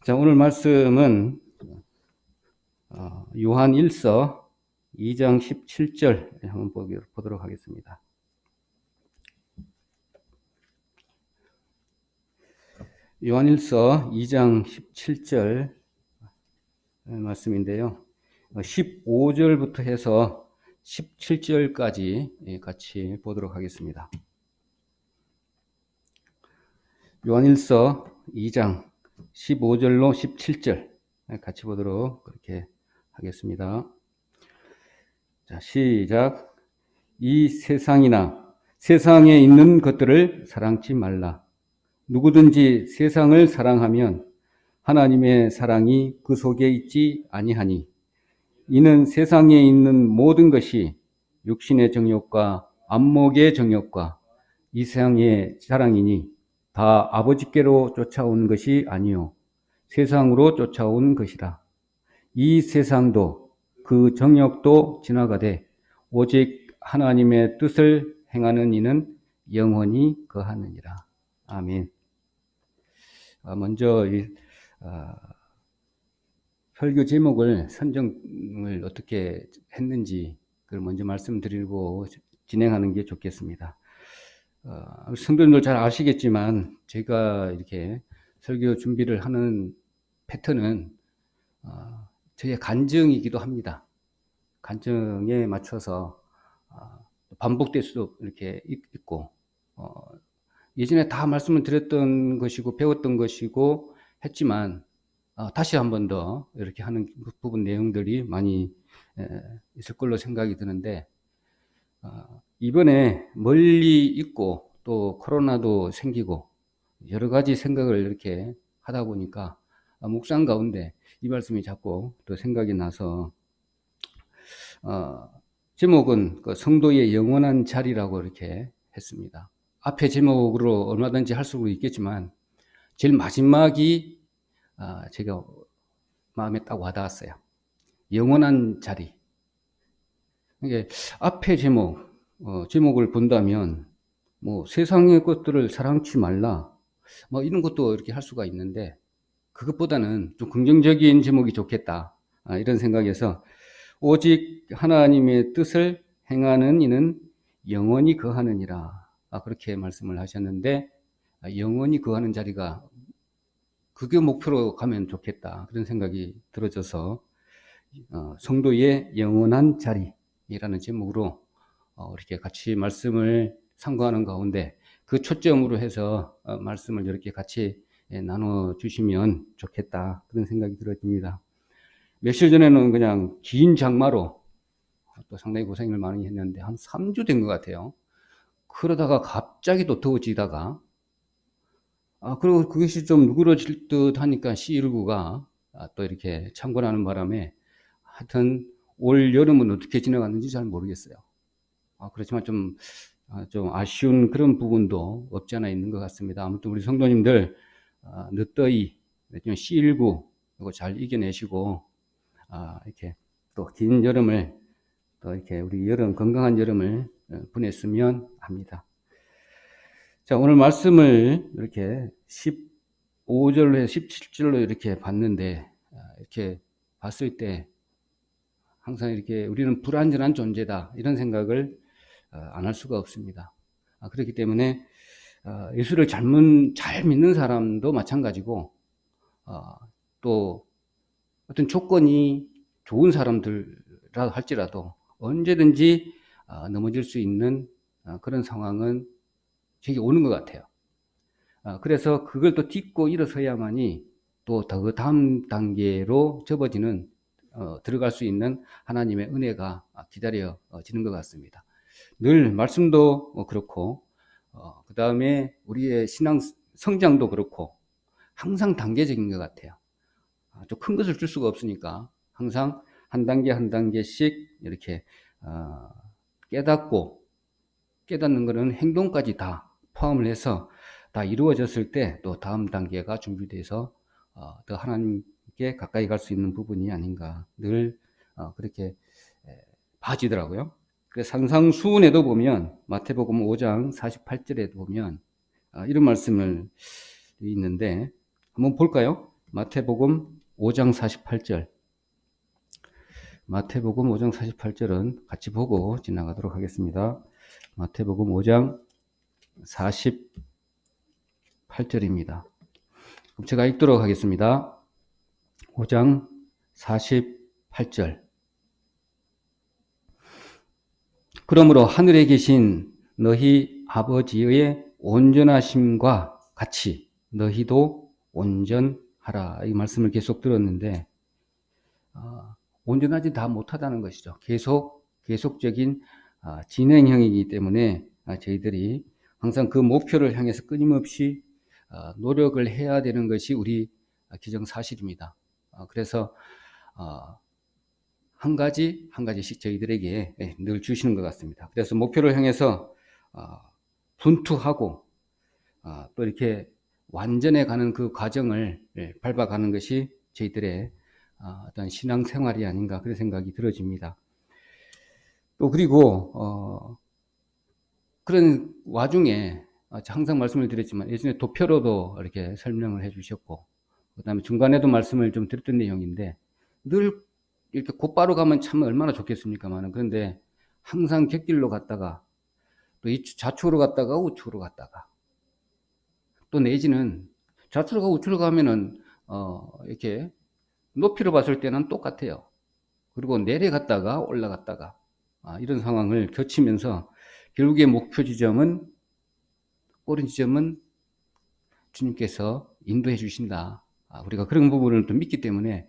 자, 오늘 말씀은 요한 1서 2장 17절 한번 보도록 하겠습니다. 요한 1서 2장 17절 말씀인데요. 15절부터 해서 17절까지 같이 보도록 하겠습니다. 요한 1서 2장 15절로 17절 같이 보도록 그렇게 하겠습니다. 자, 시작. 이 세상이나 세상에 있는 것들을 사랑치 말라. 누구든지 세상을 사랑하면 하나님의 사랑이 그 속에 있지 아니하니, 이는 세상에 있는 모든 것이 육신의 정욕과 안목의 정욕과 이 세상의 사랑이니 다 아버지께로 쫓아온 것이 아니요 세상으로 쫓아온 것이라. 이 세상도 그 정욕도 지나가되 오직 하나님의 뜻을 행하는 이는 영원히 거하느니라. 아멘. 먼저 설교 제목을 선정을 어떻게 했는지 그걸 먼저 말씀드리고 진행하는 게 좋겠습니다. 성도님들 잘 아시겠지만 제가 이렇게 설교 준비를 하는 패턴은 저의 간증이기도 합니다. 간증에 맞춰서 반복될 수도 이렇게 있고, 예전에 다 말씀을 드렸던 것이고 배웠던 것이고 했지만 다시 한 번 더 이렇게 하는 부분 내용들이 많이 있을 걸로 생각이 드는데, 이번에 멀리 있고 또 코로나도 생기고 여러 가지 생각을 이렇게 하다 보니까 묵상 가운데 이 말씀이 자꾸 또 생각이 나서 제목은 그 성도의 영원한 자리라고 이렇게 했습니다. 앞에 제목으로 얼마든지 할 수도 있겠지만 제일 마지막이 제가 마음에 딱 와닿았어요. 영원한 자리. 이게 앞에 제목을 본다면 뭐 세상의 것들을 사랑치 말라 뭐 이런 것도 이렇게 할 수가 있는데, 그것보다는 좀 긍정적인 제목이 좋겠다 이런 생각에서 오직 하나님의 뜻을 행하는 이는 영원히 거하느니라 그렇게 말씀을 하셨는데, 영원히 거하는 자리가 그게 목표로 가면 좋겠다 그런 생각이 들어져서 성도의 영원한 자리라는 제목으로 이렇게 같이 말씀을 상고하는 가운데 그 초점으로 해서 말씀을 이렇게 같이 나눠주시면 좋겠다 그런 생각이 들어집니다. 며칠 전에는 그냥 긴 장마로 또 상당히 고생을 많이 했는데 한 3주 된 것 같아요. 그러다가 갑자기 또 더워지다가 그리고 그것이 좀 누그러질 듯 하니까 C19가 또 이렇게 창궐하는 바람에 하여튼 올 여름은 어떻게 지나갔는지 잘 모르겠어요. 그렇지만 좀 아쉬운 그런 부분도 없지 않아 있는 것 같습니다. 아무튼 우리 성도님들 늦더위, C19 이거 잘 이겨내시고 이렇게 또 긴 여름을 또 이렇게 우리 건강한 여름을 보냈으면 합니다. 자, 오늘 말씀을 이렇게 15절로 해서 17절로 이렇게 봤는데, 이렇게 봤을 때 항상 이렇게 우리는 불완전한 존재다 이런 생각을 안 할 수가 없습니다. 그렇기 때문에 예수를 잘 믿는 사람도 마찬가지고 또 어떤 조건이 좋은 사람들이라 할지라도 언제든지 넘어질 수 있는 그런 상황은 제게 오는 것 같아요. 그래서 그걸 또 딛고 일어서야만이 또 더 다음 단계로 접어지는 들어갈 수 있는 하나님의 은혜가 기다려지는 것 같습니다. 늘 말씀도 그렇고 그 다음에 우리의 신앙 성장도 그렇고 항상 단계적인 것 같아요. 좀 큰 것을 줄 수가 없으니까 항상 한 단계 한 단계씩 이렇게 깨닫는 것은 행동까지 다 포함을 해서 다 이루어졌을 때 또 다음 단계가 준비돼서 더 하나님께 가까이 갈 수 있는 부분이 아닌가 늘 그렇게 봐지더라고요. 그래서 산상수훈에도 보면 마태복음 5장 48절에도 보면 이런 말씀을 있는데 한번 볼까요? 마태복음 5장 48절. 마태복음 5장 48절은 같이 보고 지나가도록 하겠습니다. 마태복음 5장 48절입니다. 그럼 제가 읽도록 하겠습니다. 5장 48절. 그러므로 하늘에 계신 너희 아버지의 온전하심과 같이 너희도 온전하라. 이 말씀을 계속 들었는데 온전하지 다 못하다는 것이죠. 계속적인 진행형이기 때문에 저희들이 항상 그 목표를 향해서 끊임없이 노력을 해야 되는 것이 우리 기정사실입니다. 그래서 한 가지씩 저희들에게 늘 주시는 것 같습니다. 그래서 목표를 향해서 분투하고 또 이렇게 완전해 가는 그 과정을 밟아가는 것이 저희들의 어떤 신앙생활이 아닌가 그런 생각이 들어집니다. 또 그리고 그런 와중에 항상 말씀을 드렸지만 예전에 도표로도 이렇게 설명을 해주셨고 그 다음에 중간에도 말씀을 좀 드렸던 내용인데 늘 이렇게 곧바로 가면 참 얼마나 좋겠습니까만 그런데 항상 곁길로 갔다가 또 좌측으로 갔다가 우측으로 갔다가 또 내지는 좌측으로 가고 우측으로 가면은 이렇게 높이로 봤을 때는 똑같아요. 그리고 내려갔다가 올라갔다가 이런 상황을 거치면서 결국에 목표 지점은 꼬린 지점은 주님께서 인도해 주신다. 우리가 그런 부분을 또 믿기 때문에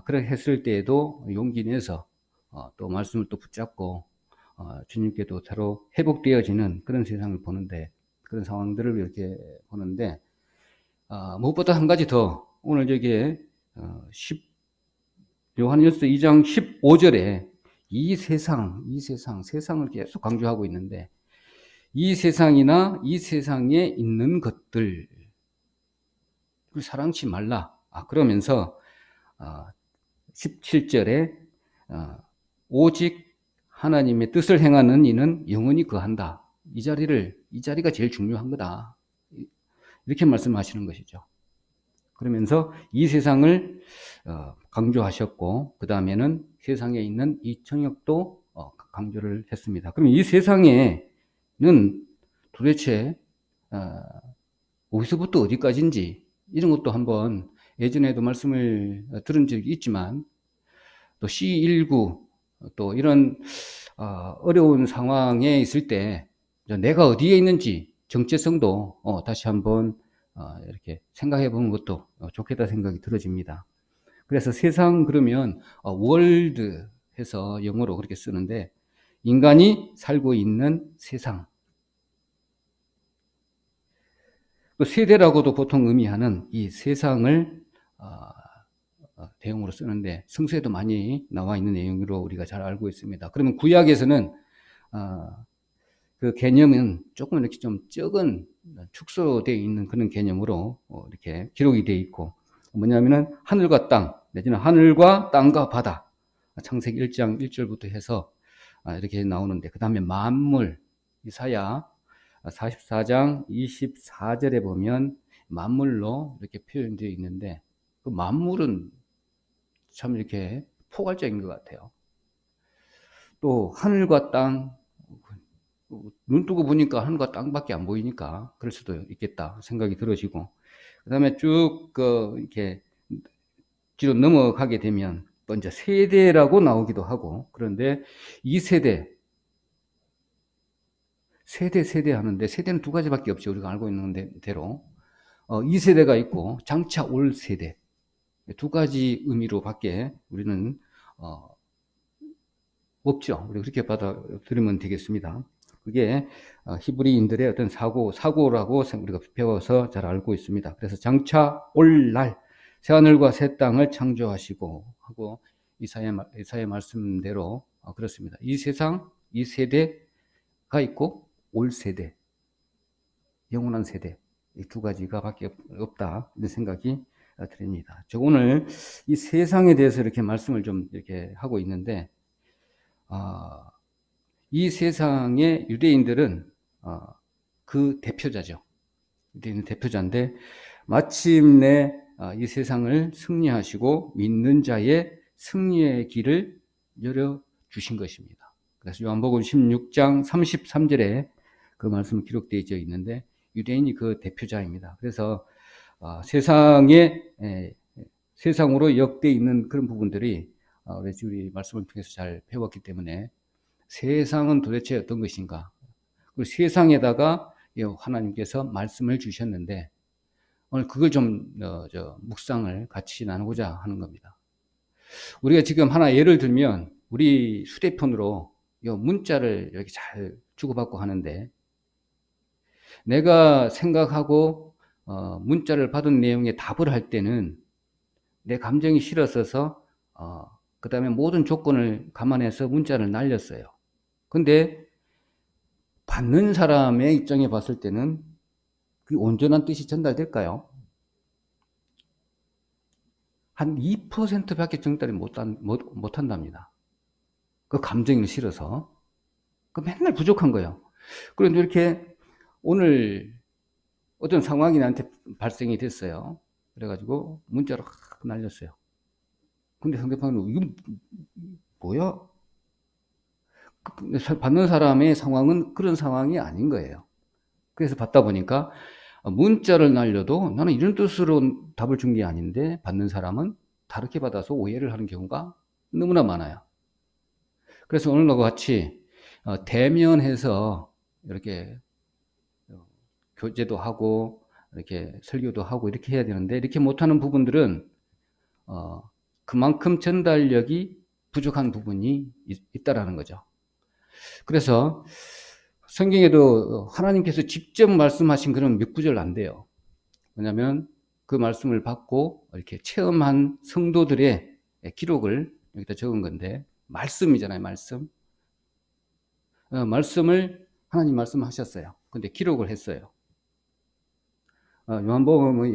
그렇게 했을 때에도 용기 내서 또 말씀을 또 붙잡고 주님께도 서로 회복되어지는 그런 세상을 보는데 그런 상황들을 이렇게 보는데 무엇보다 한 가지 더 오늘 여기에 요한일서 2장 15절에 이 세상을 계속 강조하고 있는데 이 세상이나 이 세상에 있는 것들을 사랑치 말라. 그러면서 17절에 오직 하나님의 뜻을 행하는 이는 영원히 거한다. 이 자리가 제일 중요한 거다. 이렇게 말씀하시는 것이죠. 그러면서 이 세상을 강조하셨고 그 다음에는 세상에 있는 이 청역도 강조를 했습니다. 그럼 이 세상에는 도대체 어디서부터 어디까지인지 이런 것도 한번 예전에도 말씀을 들은 적이 있지만 또 C19 또 이런 어려운 상황에 있을 때 내가 어디에 있는지 정체성도 다시 한번 이렇게 생각해 보는 것도 좋겠다 생각이 들어집니다. 그래서 세상 그러면 월드 해서 영어로 그렇게 쓰는데 인간이 살고 있는 세상 세대라고도 보통 의미하는 이 세상을 대용으로 쓰는데 성서에도 많이 나와 있는 내용으로 우리가 잘 알고 있습니다. 그러면 구약에서는 그 개념은 조금 이렇게 좀 적은 축소되어 있는 그런 개념으로 이렇게 기록이 되어 있고 뭐냐면은 하늘과 땅 내지는 하늘과 땅과 바다 창세기 1장 1절부터 해서 이렇게 나오는데 그 다음에 만물 이사야 44장 24절에 보면 만물로 이렇게 표현되어 있는데 그 만물은 참 이렇게 포괄적인 것 같아요. 또 하늘과 땅 눈 뜨고 보니까 하늘과 땅밖에 안 보이니까 그럴 수도 있겠다 생각이 들어지고 그 다음에 쭉 이렇게 뒤로 넘어가게 되면 또 이제 세대라고 나오기도 하고 그런데 이 세대 하는데 세대는 두 가지밖에 없죠. 우리가 알고 있는 대로 이 세대가 있고 장차 올 세대 두 가지 의미로밖에 우리는 없죠. 우리 그렇게 받아들이면 되겠습니다. 그게 히브리인들의 어떤 사고라고 우리가 배워서 잘 알고 있습니다. 그래서 장차 올 날 새하늘과 새 땅을 창조하시고 하고 이사야 말씀대로 그렇습니다. 이 세상, 이 세대가 있고 올 세대, 영원한 세대 이 두 가지가 밖에 없다 이런 생각이 드립니다. 저 오늘 이 세상에 대해서 이렇게 말씀을 좀 이렇게 하고 있는데 이 세상의 유대인들은 그 대표자죠. 유대인은 대표자인데 마침내 이 세상을 승리하시고 믿는 자의 승리의 길을 열어주신 것입니다. 그래서 요한복음 16장 33절에 그 말씀 기록되어 있는데 유대인이 그 대표자입니다. 그래서 세상으로 역대 있는 그런 부분들이 우리 말씀을 통해서 잘 배웠기 때문에 세상은 도대체 어떤 것인가? 그리고 세상에다가 하나님께서 말씀을 주셨는데 오늘 그걸 좀 묵상을 같이 나누고자 하는 겁니다. 우리가 지금 하나 예를 들면 우리 휴대폰으로 문자를 이렇게 잘 주고받고 하는데 내가 생각하고 문자를 받은 내용에 답을 할 때는 내 감정이 실었어서 그 다음에 모든 조건을 감안해서 문자를 날렸어요. 근데 받는 사람의 입장에 봤을 때는 그 온전한 뜻이 전달될까요? 한 2%밖에 전달이 못한답니다. 그 감정이 실어서. 그 맨날 부족한 거예요. 그런데 이렇게 오늘 어떤 상황이 나한테 발생이 됐어요. 그래가지고 문자로 날렸어요. 근데 상대방은 이거 뭐야? 받는 사람의 상황은 그런 상황이 아닌 거예요. 그래서 받다 보니까 문자를 날려도 나는 이런 뜻으로 답을 준 게 아닌데 받는 사람은 다르게 받아서 오해를 하는 경우가 너무나 많아요. 그래서 오늘과 같이 대면해서 이렇게 교제도 하고 이렇게 설교도 하고 이렇게 해야 되는데 이렇게 못하는 부분들은 그만큼 전달력이 부족한 부분이 있다라는 거죠. 그래서 성경에도 하나님께서 직접 말씀하신 그런 몇 구절 안 돼요. 왜냐하면 그 말씀을 받고 이렇게 체험한 성도들의 기록을 여기다 적은 건데 말씀이잖아요. 말씀을 하나님 말씀하셨어요. 근데 기록을 했어요. 요한복음은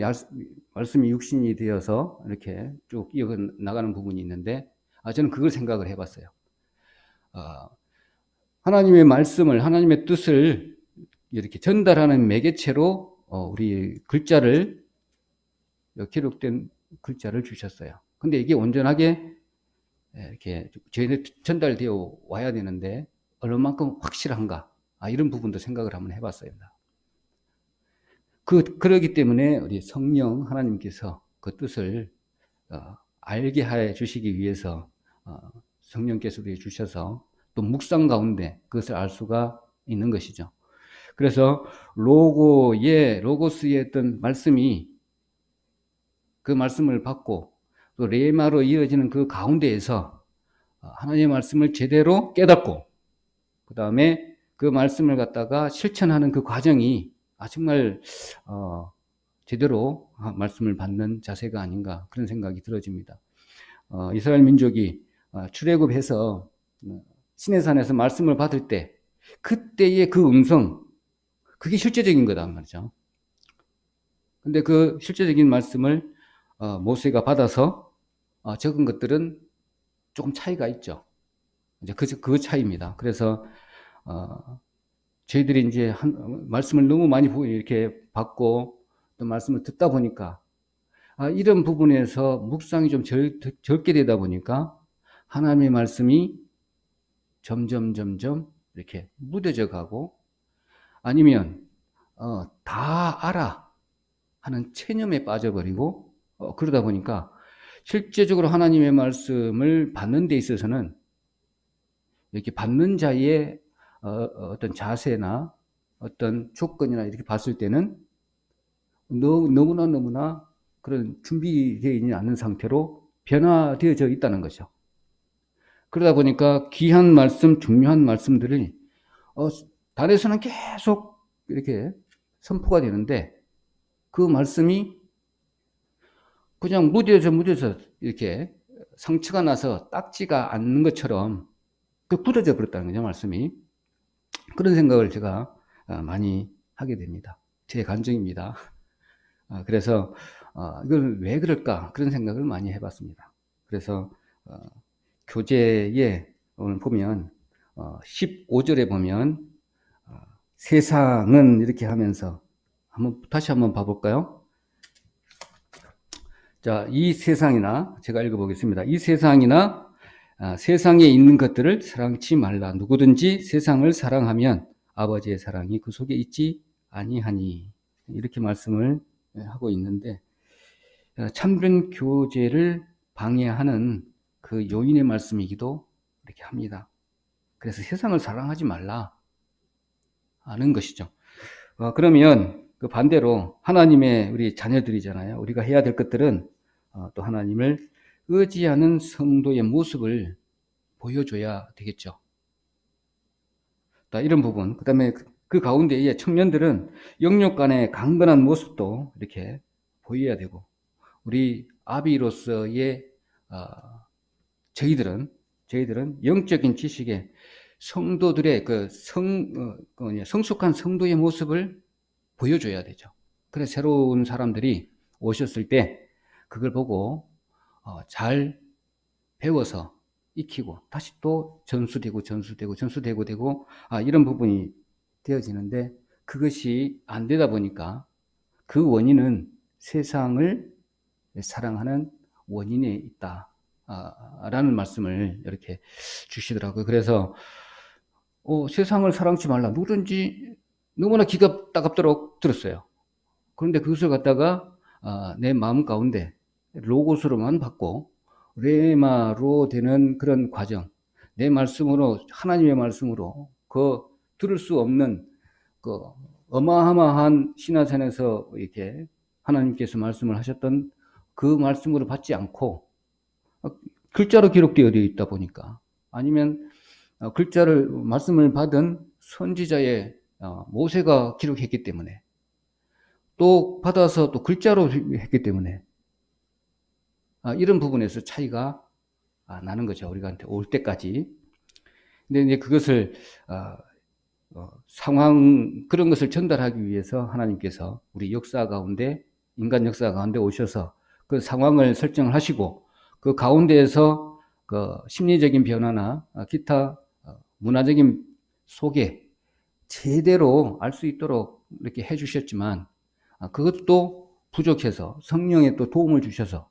말씀이 육신이 되어서 이렇게 쭉 이어 나가는 부분이 있는데 저는 그걸 생각을 해봤어요. 하나님의 말씀을 하나님의 뜻을 이렇게 전달하는 매개체로 우리 글자를 기록된 글자를 주셨어요. 근데 이게 온전하게 이렇게 저희는 전달되어 와야 되는데 얼마만큼 확실한가? 이런 부분도 생각을 한번 해봤어요. 그러기 때문에 우리 성령 하나님께서 그 뜻을 알게 해 주시기 위해서 성령께서 우리에게 주셔서 또 묵상 가운데 그것을 알 수가 있는 것이죠. 그래서 로고스의 어떤 말씀이 그 말씀을 받고 또 레마로 이어지는 그 가운데에서 하나님의 말씀을 제대로 깨닫고 그 다음에 그 말씀을 갖다가 실천하는 그 과정이 정말 제대로 말씀을 받는 자세가 아닌가 그런 생각이 들어집니다. 이스라엘 민족이 출애굽해서 시내산에서 말씀을 받을 때 그때의 그 음성 그게 실제적인 거다 말이죠. 근데 그 실제적인 말씀을 모세가 받아서 적은 것들은 조금 차이가 있죠. 이제 그 차이입니다. 그래서 저희들이 이제 말씀을 너무 많이 이렇게 받고 또 말씀을 듣다 보니까 이런 부분에서 묵상이 좀 적게 되다 보니까 하나님의 말씀이 점점 이렇게 무뎌져 가고 아니면 다 알아 하는 체념에 빠져버리고 그러다 보니까 실제적으로 하나님의 말씀을 받는 데 있어서는 이렇게 받는 자의 어떤 자세나 어떤 조건이나 이렇게 봤을 때는 너무나 그런 준비되어 있지 않은 상태로 변화되어져 있다는 거죠. 그러다 보니까 귀한 말씀, 중요한 말씀들이 단에서는 계속 이렇게 선포가 되는데 그 말씀이 그냥 무뎌져 이렇게 상처가 나서 닦지가 않는 것처럼 굳어져 버렸다는 거죠, 말씀이. 그런 생각을 제가 많이 하게 됩니다. 제 감정입니다. 그래서 이걸 왜 그럴까 그런 생각을 많이 해봤습니다. 그래서 교재에 오늘 보면 15절에 보면 세상은 이렇게 하면서 다시 한번 봐볼까요? 자, 이 세상이나, 제가 읽어보겠습니다. 이 세상이나 세상에 있는 것들을 사랑치 말라. 누구든지 세상을 사랑하면 아버지의 사랑이 그 속에 있지 아니하니. 이렇게 말씀을 하고 있는데, 참된 교제를 방해하는 그 요인의 말씀이기도 이렇게 합니다. 그래서 세상을 사랑하지 말라 하는 것이죠. 그러면 그 반대로 하나님의 우리 자녀들이잖아요. 우리가 해야 될 것들은 또 하나님을 의지하는 성도의 모습을 보여줘야 되겠죠. 이런 부분. 그 다음에 그 가운데에 청년들은 영육 간의 강건한 모습도 이렇게 보여야 되고, 우리 아비로서의 저희들은 영적인 지식에 성도들의 성숙한 성도의 모습을 보여줘야 되죠. 그래서 새로운 사람들이 오셨을 때 그걸 보고 잘 배워서 익히고 다시 또 전수되고 이런 부분이 되어지는데, 그것이 안 되다 보니까 그 원인은 세상을 사랑하는 원인에 있다 라는 말씀을 이렇게 주시더라고요. 그래서 세상을 사랑치 말라. 누구든지 너무나 기가 따갑도록 들었어요. 그런데 그것을 갖다가 내 마음 가운데 로고스로만 받고 레마로 되는 그런 과정, 내 말씀으로, 하나님의 말씀으로 그 들을 수 없는 그 어마어마한 신화산에서 이렇게 하나님께서 말씀을 하셨던 그 말씀으로 받지 않고 글자로 기록되어 있다 보니까, 아니면 말씀을 받은 선지자의 모세가 기록했기 때문에, 또 받아서 또 글자로 했기 때문에 이런 부분에서 차이가 나는 거죠. 우리한테 올 때까지. 근데 이제 그것을 그런 것을 전달하기 위해서 하나님께서 우리 역사 가운데, 인간 역사 가운데 오셔서 그 상황을 설정을 하시고, 그 가운데에서 그 심리적인 변화나 기타 문화적인 속에 제대로 알 수 있도록 이렇게 해주셨지만, 그것도 부족해서 성령의 또 도움을 주셔서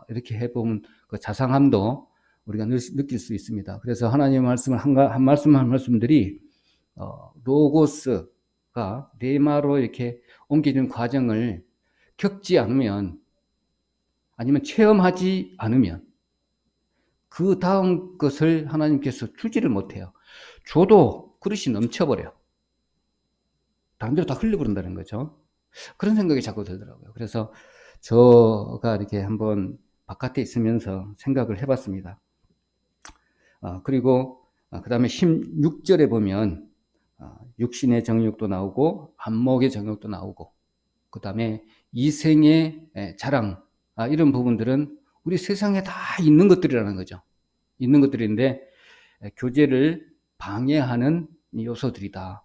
이렇게 해보면 그 자상함도 우리가 느낄 수 있습니다. 그래서 하나님의 말씀을 한 말씀들이 로고스가 레마로 이렇게 옮기는 과정을 겪지 않으면, 아니면 체험하지 않으면 그 다음 것을 하나님께서 주지를 못해요. 줘도 그릇이 넘쳐버려요. 다른 데로 다 흘려버린다는 거죠. 그런 생각이 자꾸 들더라고요. 그래서 제가 이렇게 한번 바깥에 있으면서 생각을 해봤습니다. 그리고 그 다음에 16절에 보면 육신의 정욕도 나오고 안목의 정욕도 나오고, 그 다음에 이생의 자랑, 이런 부분들은 우리 세상에 다 있는 것들이라는 거죠. 있는 것들인데 교제를 방해하는 요소들이다.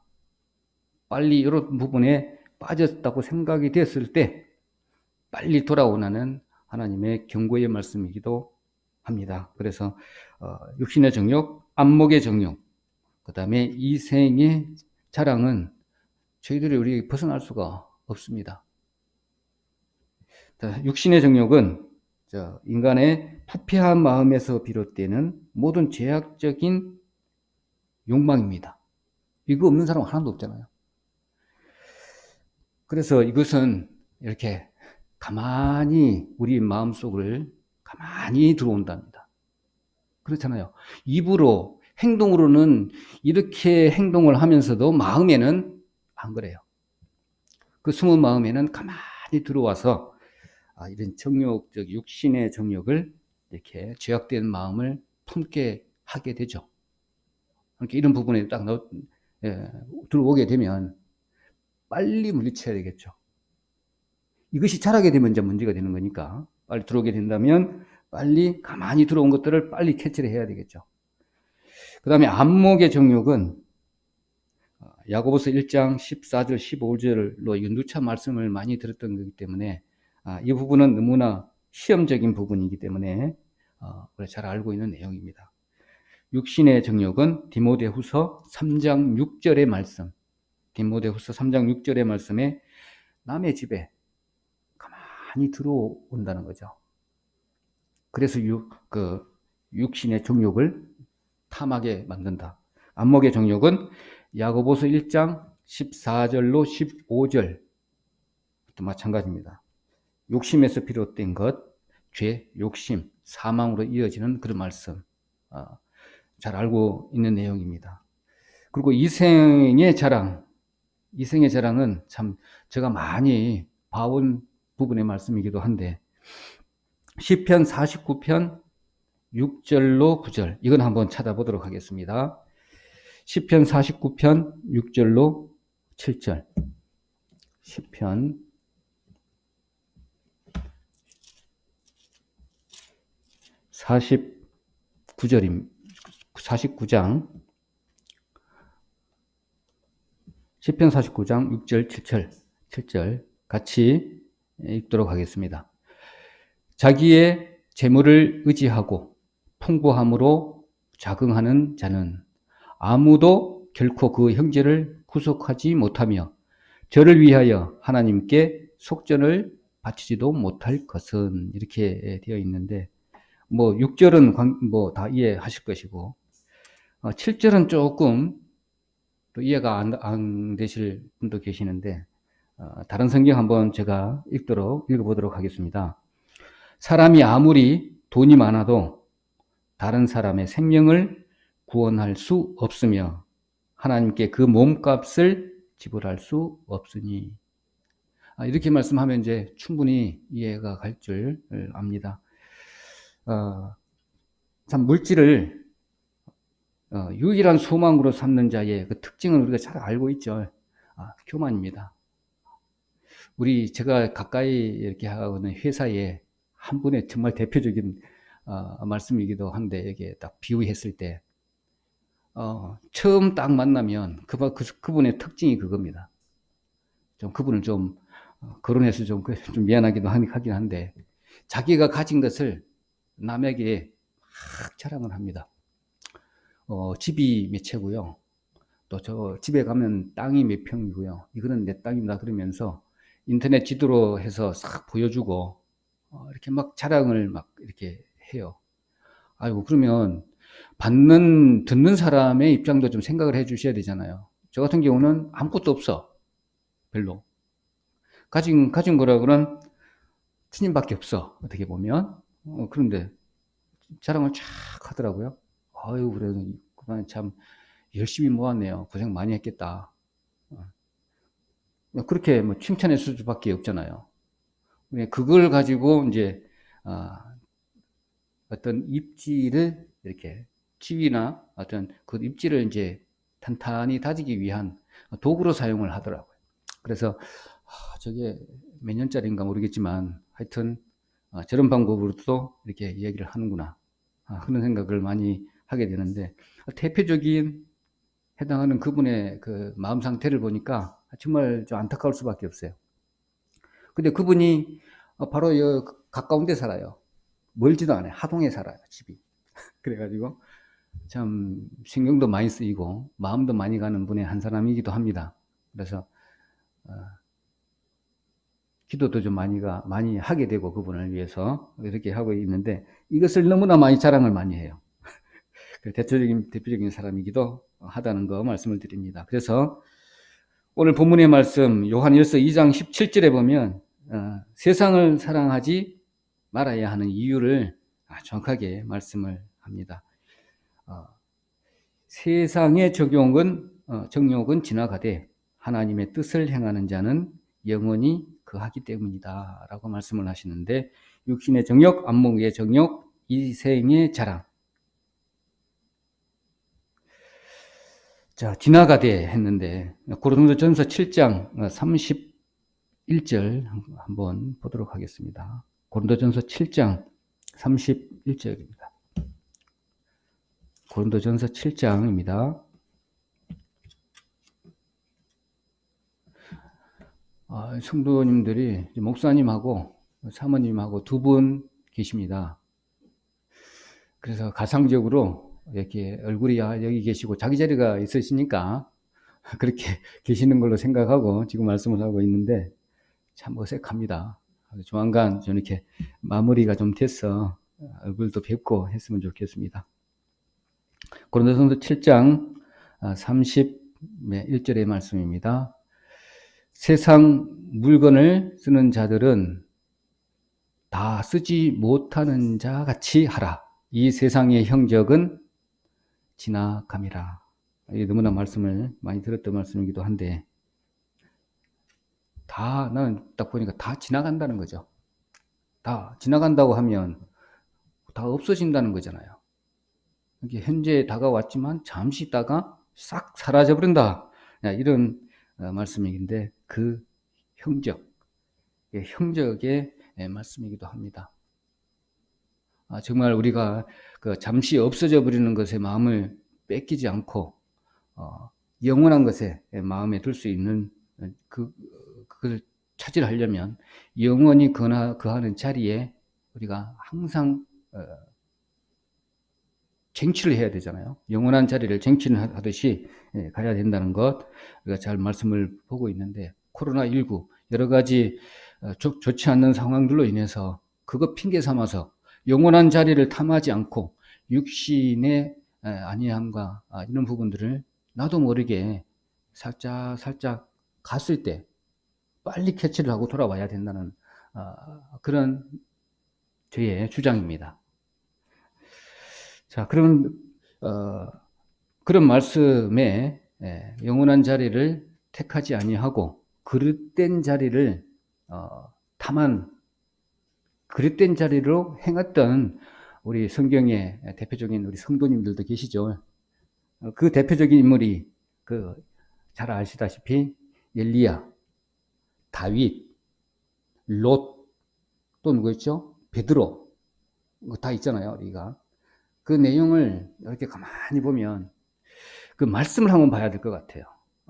빨리 이런 부분에 빠졌다고 생각이 됐을 때 빨리 돌아오라는 하나님의 경고의 말씀이기도 합니다. 그래서 육신의 정욕, 안목의 정욕, 그 다음에 이생의 자랑은 저희들이 우리 벗어날 수가 없습니다. 육신의 정욕은 인간의 부패한 마음에서 비롯되는 모든 죄악적인 욕망입니다. 이거 없는 사람 하나도 없잖아요. 그래서 이것은 이렇게 가만히 우리 마음속을 가만히 들어온답니다. 그렇잖아요. 입으로, 행동으로는 이렇게 행동을 하면서도 마음에는 안 그래요. 그 숨은 마음에는 가만히 들어와서 이런 정욕적, 육신의 정욕을 이렇게 죄악된 마음을 품게 하게 되죠. 그러니까 이런 부분에 딱 들어오게 되면 빨리 물리쳐야 되겠죠. 이것이 자라게 되면 이제 문제가 되는 거니까, 빨리 들어오게 된다면 빨리 가만히 들어온 것들을 빨리 캐치를 해야 되겠죠. 그 다음에 안목의 정욕은 야고보서 1장 14절 15절로 이거 누차 말씀을 많이 들었던 거기 때문에 이 부분은 너무나 시험적인 부분이기 때문에 잘 알고 있는 내용입니다. 육신의 정욕은 디모데후서 3장 6절의 말씀, 디모데후서 3장 6절의 말씀에 남의 집에 가만히 들어온다는 거죠. 그래서 육신의 정욕을 탐하게 만든다. 안목의 정욕은 야고보서 1장 14절로 15절 또 마찬가지입니다. 욕심에서 비롯된 것, 죄, 욕심, 사망으로 이어지는 그런 말씀, 잘 알고 있는 내용입니다. 그리고 이생의 자랑은 참 제가 많이 봐온 부분의 말씀이기도 한데, 시편 49편 6절로 9절, 이건 한번 찾아보도록 하겠습니다. 시편 49편 6절로 7절. 시편 49장 시편 49장 6절 7절 같이 읽도록 하겠습니다. 자기의 재물을 의지하고 풍부함으로 자긍하는 자는 아무도 결코 그 형제를 구속하지 못하며 저를 위하여 하나님께 속전을 바치지도 못할 것은, 이렇게 되어 있는데, 6절은 다 이해하실 것이고, 7절은 조금 또 이해가 안 되실 분도 계시는데, 다른 성경 한번 제가 읽어보도록 하겠습니다. 사람이 아무리 돈이 많아도 다른 사람의 생명을 구원할 수 없으며 하나님께 그 몸값을 지불할 수 없으니, 이렇게 말씀하면 이제 충분히 이해가 갈 줄 압니다. 참 물질을 유일한 소망으로 삼는 자의 그 특징은 우리가 잘 알고 있죠. 교만입니다. 제가 가까이 이렇게 하는 회사에 한 분의 정말 대표적인 말씀이기도 한데, 이게 딱 비유했을 때, 처음 딱 만나면 그분의 특징이 그겁니다. 그분을 거론해서 좀 미안하기도 하긴 한데, 자기가 가진 것을 남에게 막 자랑을 합니다. 집이 몇 채고요. 또 저 집에 가면 땅이 몇 평이고요. 이거는 내 땅입니다. 그러면서 인터넷 지도로 해서 싹 보여주고, 이렇게 막 자랑을 막 이렇게 해요. 아이고, 그러면 듣는 사람의 입장도 좀 생각을 해 주셔야 되잖아요. 저 같은 경우는 아무것도 없어. 별로. 가진 거라고는 스님밖에 없어. 어떻게 보면. 그런데 자랑을 쫙 하더라고요. 아유, 그래도 그만 참 열심히 모았네요. 고생 많이 했겠다. 그렇게 칭찬할 수밖에 없잖아요. 그걸 가지고 이제 어떤 입지를 이렇게 지위나 어떤 그 입지를 이제 탄탄히 다지기 위한 도구로 사용을 하더라고요. 그래서 저게 몇 년짜리인가 모르겠지만 하여튼 저런 방법으로도 이렇게 이야기를 하는구나, 그런 생각을 많이 하게 되는데, 대표적인 해당하는 그분의 그 마음 상태를 보니까 정말 좀 안타까울 수밖에 없어요. 근데 그분이 바로 여 가까운 데 살아요. 멀지도 않아요. 하동에 살아요, 집이. 그래가지고 참 신경도 많이 쓰이고 마음도 많이 가는 분의 한 사람이기도 합니다. 그래서 기도도 좀 많이 하게 되고, 그분을 위해서 이렇게 하고 있는데, 이것을 너무나 많이 자랑을 많이 해요. 대표적인 사람이기도 하다는 거 말씀을 드립니다. 그래서 오늘 본문의 말씀 요한일서 2장 17절에 보면 세상을 사랑하지 말아야 하는 이유를 정확하게 말씀을 합니다. 세상의 정욕은 지나가되 하나님의 뜻을 행하는 자는 영원히 거하기 때문이다 라고 말씀을 하시는데, 육신의 정욕, 안목의 정욕, 이생의 자랑. 자, 지나가되 했는데 고린도전서 7장 31절 한번 보도록 하겠습니다. 고린도전서 7장 31절입니다. 고린도전서 7장입니다. 성도님들이 목사님하고 사모님하고 두 분 계십니다. 그래서 가상적으로 이렇게 얼굴이 여기 계시고 자기 자리가 있으시니까 그렇게 계시는 걸로 생각하고 지금 말씀을 하고 있는데, 참 어색합니다. 조만간 좀 이렇게 마무리가 좀 돼서 얼굴도 뵙고 했으면 좋겠습니다. 고린도전서 7장 31절의 말씀입니다. 세상 물건을 쓰는 자들은 다 쓰지 못하는 자 같이 하라. 이 세상의 형적은 지나감이라. 이게 너무나 말씀을 많이 들었던 말씀이기도 한데, 나는 딱 보니까 다 지나간다는 거죠. 다 지나간다고 하면 다 없어진다는 거잖아요. 이게 현재에 다가왔지만 잠시 있다가 싹 사라져버린다. 이런 말씀인데, 그 형적의 말씀이기도 합니다. 정말 우리가 그 잠시 없어져 버리는 것에 마음을 뺏기지 않고 영원한 것에 마음에 들 수 있는 그걸 차지하려면 영원히 거하는 자리에 우리가 항상 쟁취를 해야 되잖아요. 영원한 자리를 쟁취하듯이 가야 된다는 것, 우리가 잘 말씀을 보고 있는데, 코로나19 여러 가지 좋지 않는 상황들로 인해서 그거 핑계 삼아서 영원한 자리를 탐하지 않고 육신의 안위함과 이런 부분들을 나도 모르게 살짝 갔을 때 빨리 캐치를 하고 돌아와야 된다는 그런 저의 주장입니다. 자, 그러면 그런 말씀에 영원한 자리를 택하지 아니하고 그릇된 자리를 그릇된 자리로 행했던 우리 성경의 대표적인 우리 성도님들도 계시죠. 그 대표적인 인물이 잘 아시다시피 엘리야, 다윗, 롯, 또 누구였죠? 베드로, 다 있잖아요, 우리가. 그 내용을 이렇게 가만히 보면 그 말씀을 한번 봐야 될 것 같아요.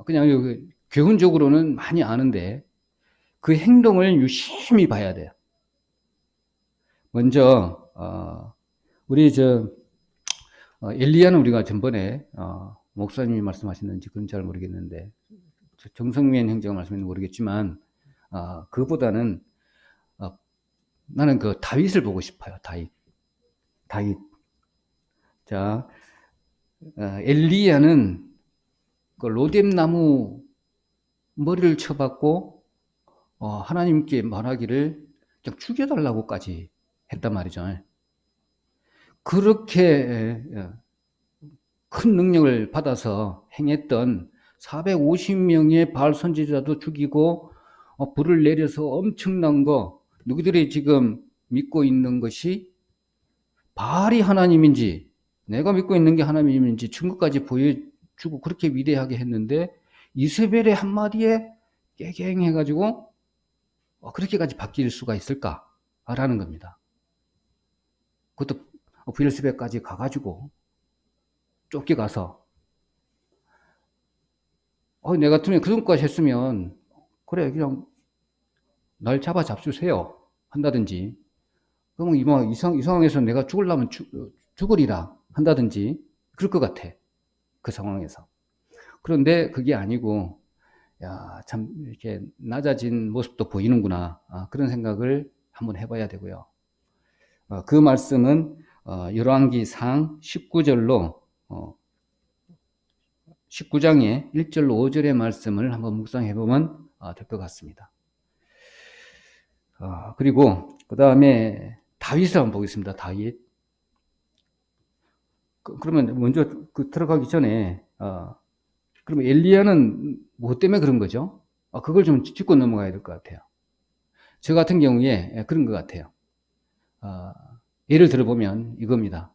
그냥 교훈적으로는 많이 아는데 그 행동을 유심히 봐야 돼요. 먼저 우리 엘리야는 우리가 전번에 목사님이 말씀하셨는지 그건 잘 모르겠는데, 정성면 형제가 말씀했는지 모르겠지만 그보다는 나는 그 다윗을 보고 싶어요. 다윗. 자, 엘리야는 그 로뎀 나무 머리를 쳐박고 하나님께 말하기를 그냥 죽여달라고까지 했단 말이죠. 그렇게 큰 능력을 받아서 행했던 450명의 바알 선지자도 죽이고 불을 내려서 엄청난 거, 누구들이 지금 믿고 있는 것이 바알이 하나님인지 내가 믿고 있는 게 하나님인지 증거까지 보여주고 그렇게 위대하게 했는데, 이세벨의 한마디에 깨갱해가지고 그렇게까지 바뀔 수가 있을까라는 겁니다. 그것도 브엘세바까지 가가지고 쫓겨가서 내 같으면 그 정도까지 했으면 그래 그냥 날 잡아잡수세요 한다든지, 그럼 이 상황에서 내가 죽으려면 죽으리라 한다든지 그럴 것 같아, 그 상황에서. 그런데 그게 아니고, 야, 참 이렇게 낮아진 모습도 보이는구나, 그런 생각을 한번 해봐야 되고요. 그 말씀은 열왕기상 19장의 1절로 5절의 말씀을 한번 묵상해보면 될 것 같습니다. 그리고 그 다음에 다윗을 한번 보겠습니다. 다윗. 그러면 먼저 들어가기 전에 그러면 엘리야는 뭐 때문에 그런 거죠? 그걸 좀 짚고 넘어가야 될 것 같아요. 저 같은 경우에 그런 것 같아요. 예를 들어보면 이겁니다.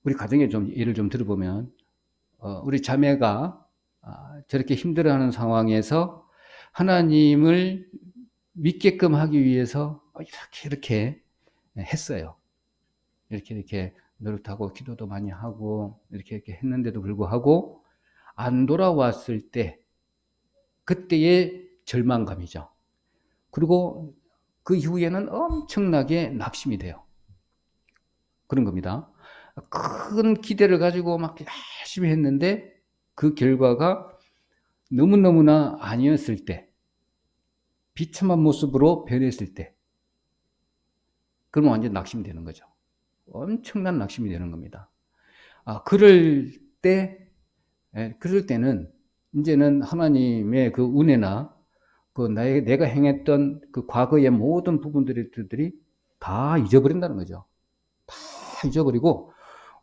우리 가정에 좀 예를 좀 들어보면 우리 자매가 저렇게 힘들어하는 상황에서 하나님을 믿게끔 하기 위해서 이렇게 했어요. 이렇게 노력하고 기도도 많이 하고 이렇게 했는데도 불구하고 안 돌아왔을 때 그때의 절망감이죠. 그리고 그 이후에는 엄청나게 낙심이 돼요. 그런 겁니다. 큰 기대를 가지고 막 열심히 했는데 그 결과가 너무너무나 아니었을 때, 비참한 모습으로 변했을 때 그러면 완전 낙심이 되는 거죠. 엄청난 낙심이 되는 겁니다. 그럴 때는 이제는 하나님의 그 은혜나 내가 행했던 그 과거의 모든 부분들이 다 잊어버린다는 거죠. 다 잊어버리고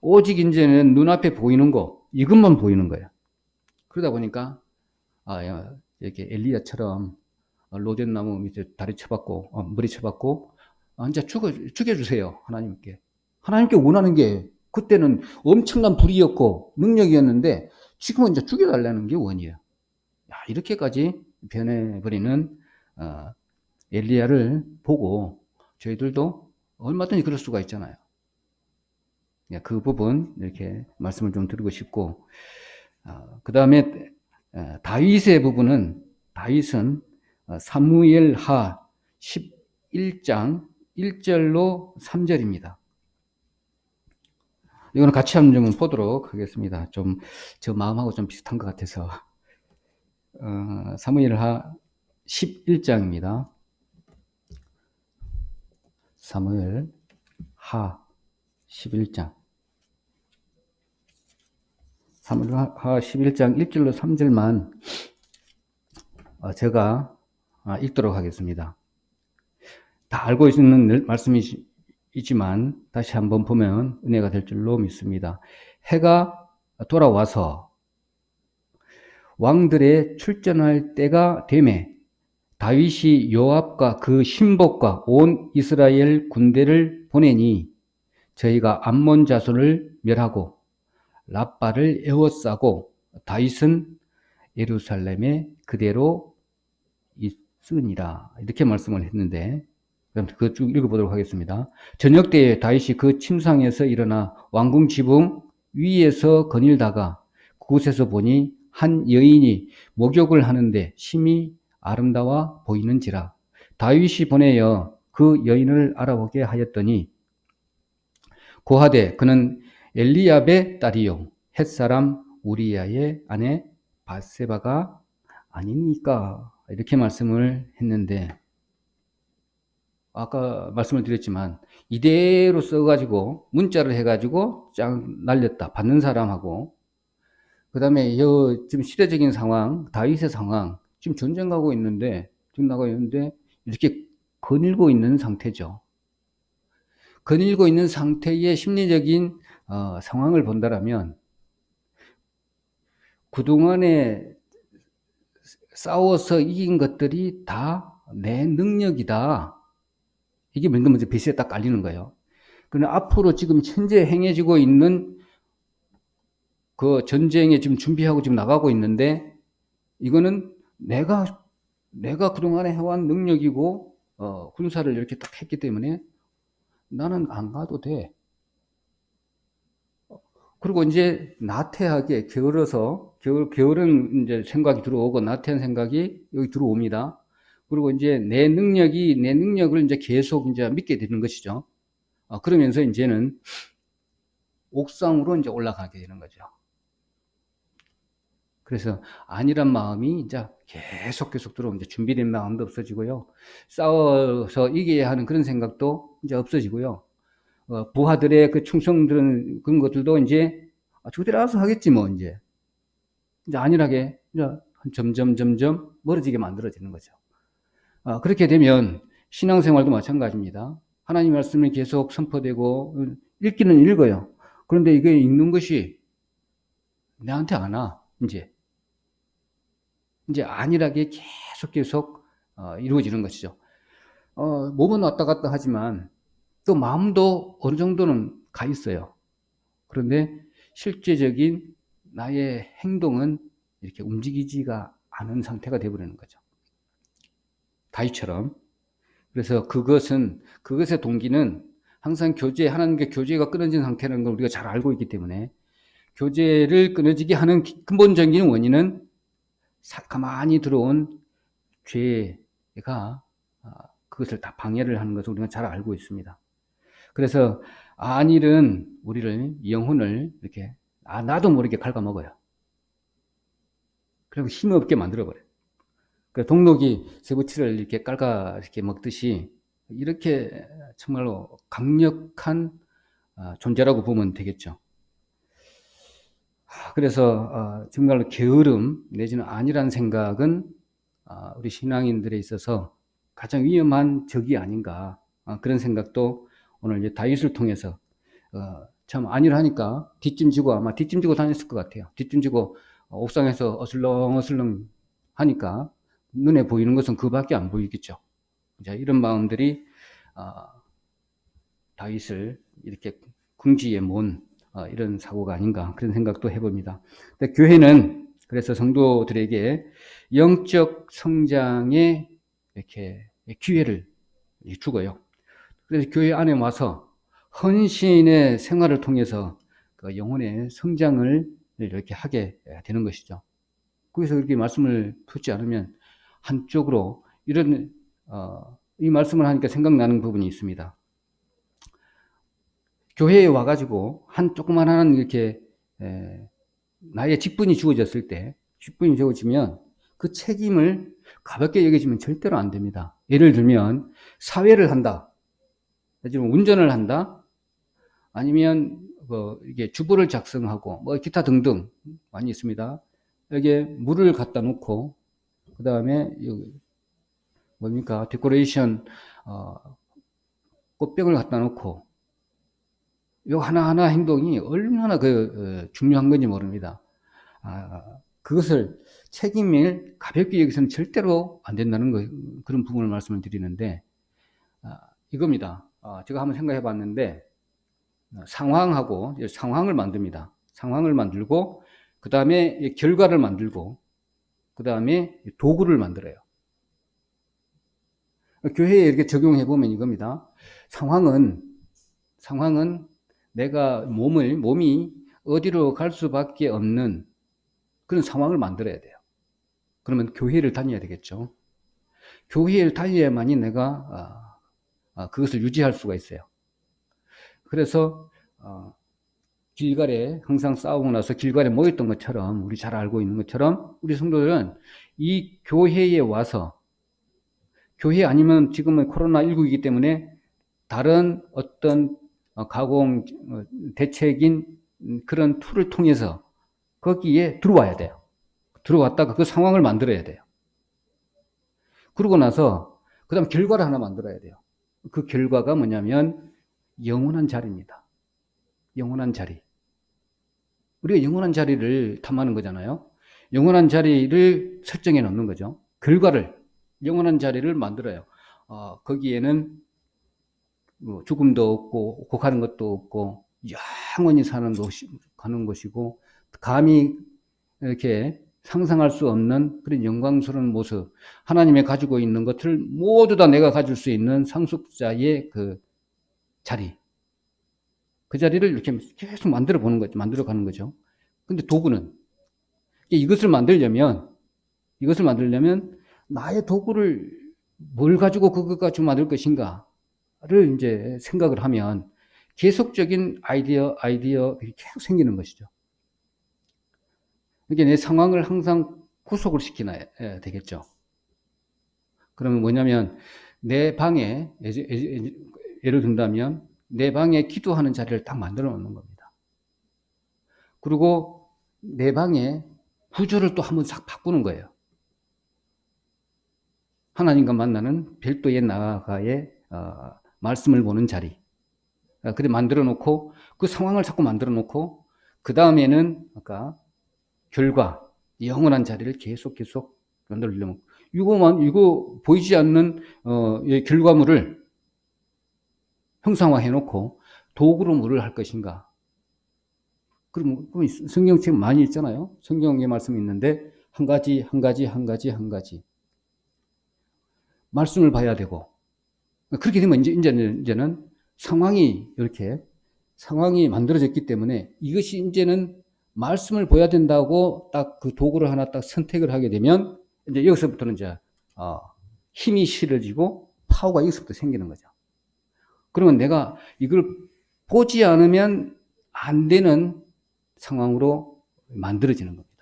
오직 이제는 눈앞에 보이는 거, 이것만 보이는 거예요. 그러다 보니까 이렇게 엘리야처럼 로젠나무 밑에 다리 쳐박고 머리 쳐박고 이제 죽여주세요. 하나님께 원하는 게 그때는 엄청난 불이었고 능력이었는데 지금은 이제 죽여달라는 게 원이에요. 이렇게까지 변해버리는 엘리야를 보고 저희들도 얼마든지 그럴 수가 있잖아요. 그 부분 이렇게 말씀을 좀 드리고 싶고, 그 다음에 다윗의 부분은, 다윗은 사무엘하 11장 1절로 3절입니다. 이거는 같이 한번 보도록 하겠습니다. 좀 저 마음하고 좀 비슷한 것 같아서. 사무엘하 11장입니다. 사무엘하 11장. 사무엘하 11장 1절로 3절만 제가 읽도록 하겠습니다. 다 알고 있는 말씀이지만 다시 한번 보면 은혜가 될 줄로 믿습니다. 해가 돌아와서 왕들의 출전할 때가 되매 다윗이 요압과 그 신복과 온 이스라엘 군대를 보내니 저희가 암몬 자손을 멸하고 랍바를 에워싸고 다윗은 예루살렘에 그대로 있으니라. 이렇게 말씀을 했는데, 그럼 그거 쭉 읽어보도록 하겠습니다. 저녁 때에 다윗이 그 침상에서 일어나 왕궁 지붕 위에서 거닐다가 그곳에서 보니 한 여인이 목욕을 하는데 심히 아름다워 보이는지라. 다윗이 보내어 그 여인을 알아보게 하였더니 고하되 그는 엘리압의 딸이요 햇사람 우리야의 아내 바세바가 아니니까. 이렇게 말씀을 했는데, 아까 말씀을 드렸지만 이대로 써가지고 문자를 해가지고 쫙 날렸다. 받는 사람하고, 그 다음에 지금 시대적인 상황, 다윗의 상황, 지금 전쟁 가고 있는데 이렇게 거닐고 있는 상태죠. 거닐고 있는 상태의 심리적인 상황을 본다라면 그동안에 싸워서 이긴 것들이 다 내 능력이다. 이게 먼저 배시에 딱 깔리는 거예요. 그런데 앞으로 지금 현재 행해지고 있는 그 전쟁에 지금 준비하고 지금 나가고 있는데, 이거는 내가 그동안에 해온 능력이고 군사를 이렇게 딱 했기 때문에 나는 안 가도 돼. 그리고 이제 나태하게 게으른 이제 생각이 들어오고, 나태한 생각이 여기 들어옵니다. 그리고 이제 내 능력을 이제 계속 이제 믿게 되는 것이죠. 그러면서 이제는 옥상으로 이제 올라가게 되는 거죠. 그래서 안일한 마음이 이제 계속 들어오면 이제 준비된 마음도 없어지고요. 싸워서 이겨야 하는 그런 생각도 이제 없어지고요. 부하들의 그 충성들은 그런 것들도 이제 저들이 알아서 하겠지 뭐 이제 안일하게 이제 점점 멀어지게 만들어지는 거죠. 그렇게 되면 신앙생활도 마찬가지입니다. 하나님 말씀이 계속 선포되고 읽기는 읽어요. 그런데 이게 읽는 것이 내한테 안 와. 이제 안일하게 계속 이루어지는 것이죠. 몸은 왔다 갔다 하지만 또 마음도 어느 정도는 가 있어요. 그런데 실제적인 나의 행동은 이렇게 움직이지가 않은 상태가 되어버리는 거죠. 다윗처럼. 그래서 그것의 동기는 항상 하나님께 교제가 끊어진 상태라는 걸 우리가 잘 알고 있기 때문에, 교제를 끊어지게 하는 근본적인 원인은 가만히 들어온 죄가 그것을 다 방해를 하는 것을 우리가 잘 알고 있습니다. 그래서 안일은 우리를, 영혼을 이렇게 나도 모르게 갉아먹어요. 그리고 힘없게 만들어버려요. 동록이 쇠붙이를 이렇게 먹듯이 이렇게 정말로 강력한 존재라고 보면 되겠죠. 그래서 정말로 게으름 내지는 아니라는 생각은 우리 신앙인들에 있어서 가장 위험한 적이 아닌가, 그런 생각도 오늘 이제 다윗을 통해서 참 아니라니까 뒷짐지고 아마 뒷짐지고 다녔을 것 같아요. 뒷짐지고 옥상에서 어슬렁어슬렁 하니까 눈에 보이는 것은 그밖에 안 보이겠죠. 이런 마음들이 다윗을 이렇게 궁지에 모은 이런 사고가 아닌가, 그런 생각도 해봅니다. 근데 교회는 그래서 성도들에게 영적 성장의 이렇게 기회를 주고요. 그래서 교회 안에 와서 헌신의 생활을 통해서 그 영혼의 성장을 이렇게 하게 되는 것이죠. 거기서 그렇게 말씀을 듣지 않으면 한쪽으로 이런 이 말씀을 하니까 생각나는 부분이 있습니다. 교회에 와가지고 한 조그만한 이렇게 나의 직분이 주어졌을 때, 직분이 주어지면 그 책임을 가볍게 여기지면 절대로 안 됩니다. 예를 들면 사회를 한다, 지금 운전을 한다, 아니면 뭐 이게 주보를 작성하고 뭐 기타 등등 많이 있습니다. 여기에 물을 갖다 놓고 그 다음에 뭡니까 데코레이션 꽃병을 갖다 놓고 요 하나하나 행동이 얼마나 중요한 건지 모릅니다. 그것을 책임을 가볍게 여기서는 절대로 안 된다는 그런 부분을 말씀을 드리는데, 이겁니다. 제가 한번 생각해 봤는데, 상황을 만듭니다. 상황을 만들고, 그 다음에 결과를 만들고, 그 다음에 도구를 만들어요. 교회에 이렇게 적용해 보면 이겁니다. 상황은 내가 몸이 어디로 갈 수밖에 없는 그런 상황을 만들어야 돼요. 그러면 교회를 다녀야 되겠죠. 교회를 다녀야만이 내가 그것을 유지할 수가 있어요. 그래서 길갈에 항상 싸우고 나서 길갈에 모였던 것처럼, 우리 잘 알고 있는 것처럼 우리 성도들은 이 교회에 와서, 교회 아니면 지금은 코로나19이기 때문에 다른 어떤 가공 대책인 그런 툴을 통해서 거기에 들어와야 돼요. 들어왔다가 그 상황을 만들어야 돼요. 그러고 나서 그 다음 결과를 하나 만들어야 돼요. 그 결과가 뭐냐면 영원한 자리입니다. 영원한 자리. 우리가 영원한 자리를 탐하는 거잖아요. 영원한 자리를 설정해 놓는 거죠. 결과를, 영원한 자리를 만들어요. 거기에는 뭐 죽음도 없고 곡하는 것도 없고 영원히 가는 것이고, 감히 이렇게 상상할 수 없는 그런 영광스러운 모습, 하나님이 가지고 있는 것을 모두 다 내가 가질 수 있는 상속자의 그 자리, 그 자리를 이렇게 계속 만들어 가는 거죠. 근데 도구는, 이것을 만들려면 나의 도구를 뭘 가지고 그것 가지고 만들 것인가를 이제 생각을 하면 계속적인 아이디어가 계속 생기는 것이죠. 이게 내 상황을 항상 구속을 시켜놔야 되겠죠. 그러면 뭐냐면 내 방에, 예를 든다면 내 방에 기도하는 자리를 딱 만들어 놓는 겁니다. 그리고 내 방에 구조를 또 한번 싹 바꾸는 거예요. 하나님과 만나는 별도의 나아가의 말씀을 보는 자리. 그래 만들어 놓고 그 상황을 자꾸 만들어 놓고 그 다음에는 아까 결과, 영원한 자리를 계속 만들려면 이거 보이지 않는 결과물을 형상화해 놓고 도구로 뭐를 할 것인가. 그럼 성경책 많이 있잖아요. 성경의 말씀이 있는데 한 가지 말씀을 봐야 되고, 그렇게 되면 이제는 상황이 만들어졌기 때문에 이것이 이제는 말씀을 보여야 된다고 딱 그 도구를 하나 딱 선택을 하게 되면 이제 여기서부터는 이제 힘이 실어지고 파워가 여기서부터 생기는 거죠. 그러면 내가 이걸 보지 않으면 안 되는 상황으로 만들어지는 겁니다.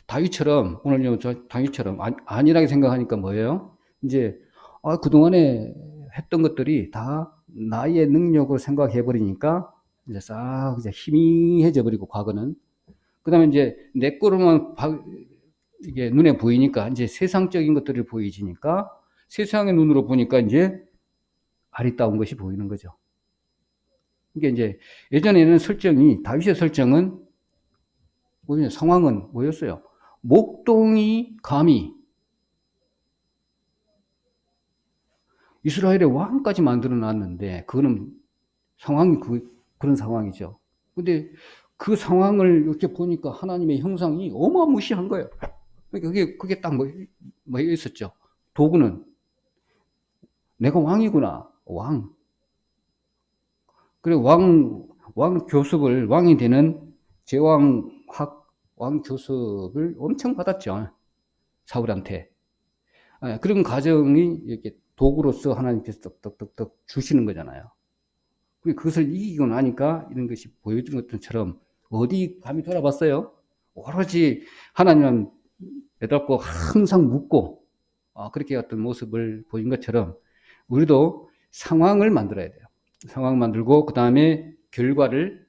다윗처럼, 오늘 다윗처럼 아니라고 생각하니까 뭐예요? 이제 그동안에 했던 것들이 다 나의 능력으로 생각해 버리니까 이제 싹 이제 희미해져 버리고 과거는. 그다음에 이제 내 거로만 이게 눈에 보이니까 이제 세상적인 것들이 보이지니까 세상의 눈으로 보니까 이제 아리따운 것이 보이는 거죠. 이게 이제 예전에는 설정이 다윗의 설정은 뭐냐 상황은 뭐였어요? 목동이 감히 이스라엘의 왕까지 만들어 놨는데 그거는 상황이 그런 상황이죠. 근데 그 상황을 이렇게 보니까 하나님의 형상이 어마무시한 거예요. 그러니까 그게 딱 뭐 있었죠. 도구는 내가 왕이구나. 왕. 그래 왕 교습을 왕이 되는 제왕학 왕 교습을 엄청 받았죠. 사울한테. 그런 과정이 이렇게 도구로서 하나님께서 떡떡떡떡 주시는 거잖아요. 그것을 이기고 나니까 이런 것이 보여준 것처럼 어디 감히 돌아봤어요? 오로지 하나님은 매달고 항상 묻고 그렇게 어떤 모습을 보인 것처럼 우리도 상황을 만들어야 돼요. 상황 만들고 그 다음에 결과를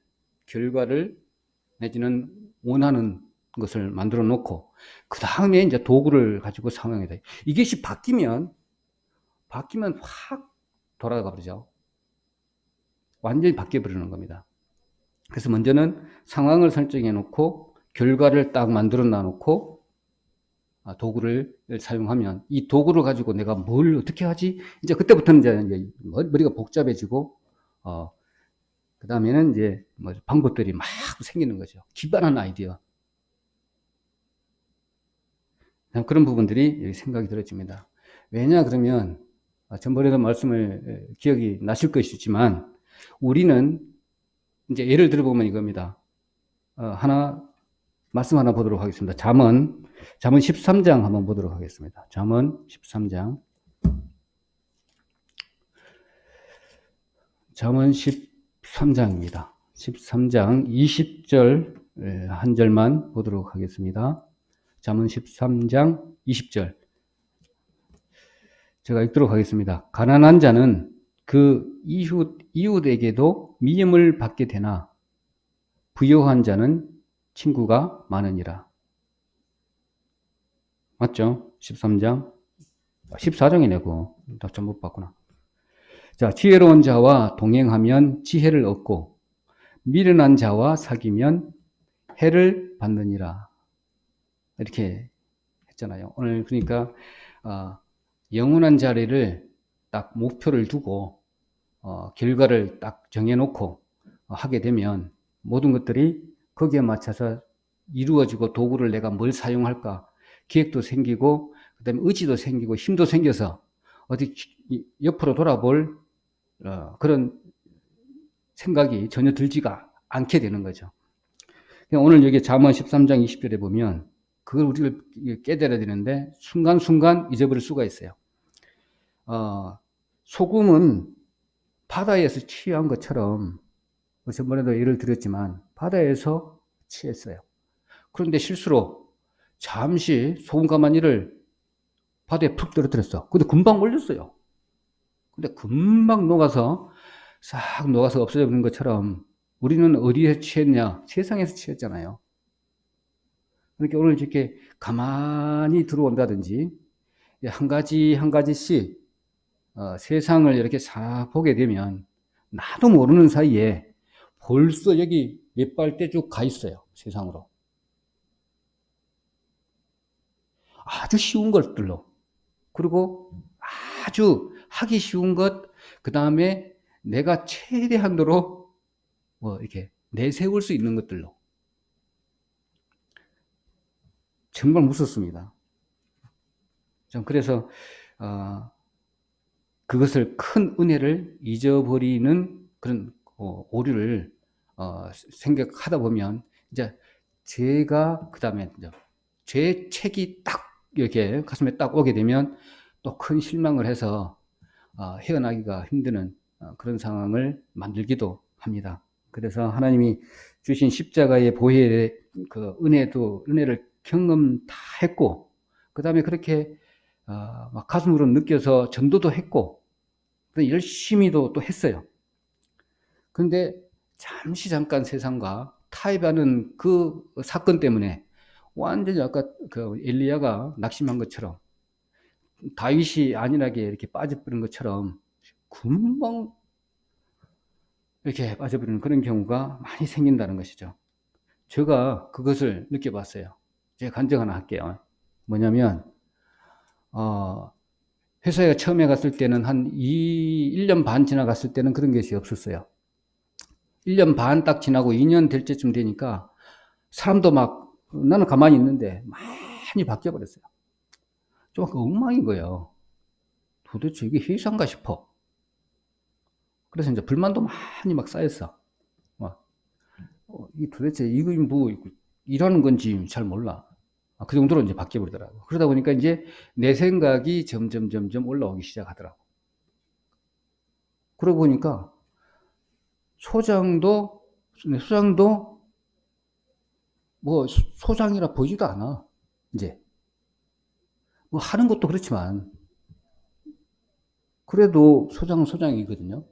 내지는 원하는 것을 만들어 놓고 그 다음에 이제 도구를 가지고 상황에 돼. 이것이 바뀌면 확 돌아가 버리죠. 완전히 바뀌어 버리는 겁니다. 그래서 먼저는 상황을 설정해 놓고 결과를 딱 만들어 놔놓고 도구를 사용하면 이 도구를 가지고 내가 뭘 어떻게 하지? 이제 그때부터는 이제 머리가 복잡해지고 그 다음에는 이제 뭐 방법들이 막 생기는 거죠. 기발한 아이디어. 그런 부분들이 생각이 들어집니다. 왜냐 그러면 전번에도 말씀을 기억이 나실 것이지만 우리는 이제 예를 들어보면 이겁니다. 말씀 하나 보도록 하겠습니다. 잠언 13장 한번 보도록 하겠습니다. 잠언 13장. 잠언 13장입니다. 13장 20절 한 절만 보도록 하겠습니다. 잠언 13장 20절. 제가 읽도록 하겠습니다. 가난한 자는 그 이웃에게도 미움을 받게 되나 부유한 자는 친구가 많으니라. 맞죠? 13장. 14장이네, 그거. 나 잘못 봤구나. 자, 지혜로운 자와 동행하면 지혜를 얻고, 미련한 자와 사귀면 해를 받느니라. 이렇게 했잖아요. 오늘 그러니까, 영원한 자리를 딱 목표를 두고, 결과를 딱 정해놓고 하게 되면 모든 것들이 거기에 맞춰서 이루어지고 도구를 내가 뭘 사용할까 기획도 생기고 그다음에 의지도 생기고 힘도 생겨서 어디 옆으로 돌아볼 그런 생각이 전혀 들지가 않게 되는 거죠. 오늘 여기 잠언 13장 20절에 보면 그걸 우리가 깨달아야 되는데 순간순간 잊어버릴 수가 있어요. 소금은 바다에서 취한 것처럼 저번에도 예를 들었지만 바다에서 취했어요. 그런데 실수로 잠시 소금 가마니를 바다에 푹 떨어뜨렸어. 근데 금방 올렸어요. 근데 금방 녹아서 싹 녹아서 없어져 버린 것처럼 우리는 어디에 취했냐? 세상에서 취했잖아요. 그러니까 오늘 이렇게 가만히 들어온다든지 한 가지씩 세상을 이렇게 싹 보게 되면 나도 모르는 사이에 벌써 여기 몇 발대 쭉 가 있어요. 세상으로. 아주 쉬운 것들로. 그리고 아주 하기 쉬운 것, 그 다음에 내가 최대한도로 이렇게 내세울 수 있는 것들로. 정말 무섭습니다. 그래서, 그것을 큰 은혜를 잊어버리는 그런 오류를 생각하다 보면 이제 죄가 그 다음에 죄 책이 딱 이렇게 가슴에 딱 오게 되면 또 큰 실망을 해서 헤어나기가 힘드는 그런 상황을 만들기도 합니다. 그래서 하나님이 주신 십자가의 보혈의 그 은혜를 경험 다 했고 그 다음에 그렇게 막 가슴으로 느껴서 전도도 했고, 열심히도 또 했어요. 그런데 잠깐 세상과 타협하는 그 사건 때문에 완전히 아까 그 엘리야가 낙심한 것처럼 다윗이 안일하게 이렇게 빠져버린 것처럼 금방 이렇게 빠져버리는 그런 경우가 많이 생긴다는 것이죠. 제가 그것을 느껴봤어요. 제가 간증 하나 할게요. 뭐냐면, 회사에 처음에 갔을 때는 한 1년 반 지나갔을 때는 그런 것이 없었어요. 1년 반 딱 지나고 2년 될 때쯤 되니까 사람도 막, 나는 가만히 있는데 많이 바뀌어버렸어요. 좀 엉망인 거예요. 도대체 이게 회사인가 싶어. 그래서 이제 불만도 많이 막 쌓였어. 막, 이 도대체 이거 뭐, 일하는 건지 잘 몰라. 그 정도로 이제 바뀌어버리더라고. 그러다 보니까 이제 내 생각이 점점 올라오기 시작하더라고. 그러고 보니까 소장도 뭐 소장이라 보이지도 않아. 이제 뭐 하는 것도 그렇지만 그래도 소장은 소장이거든요.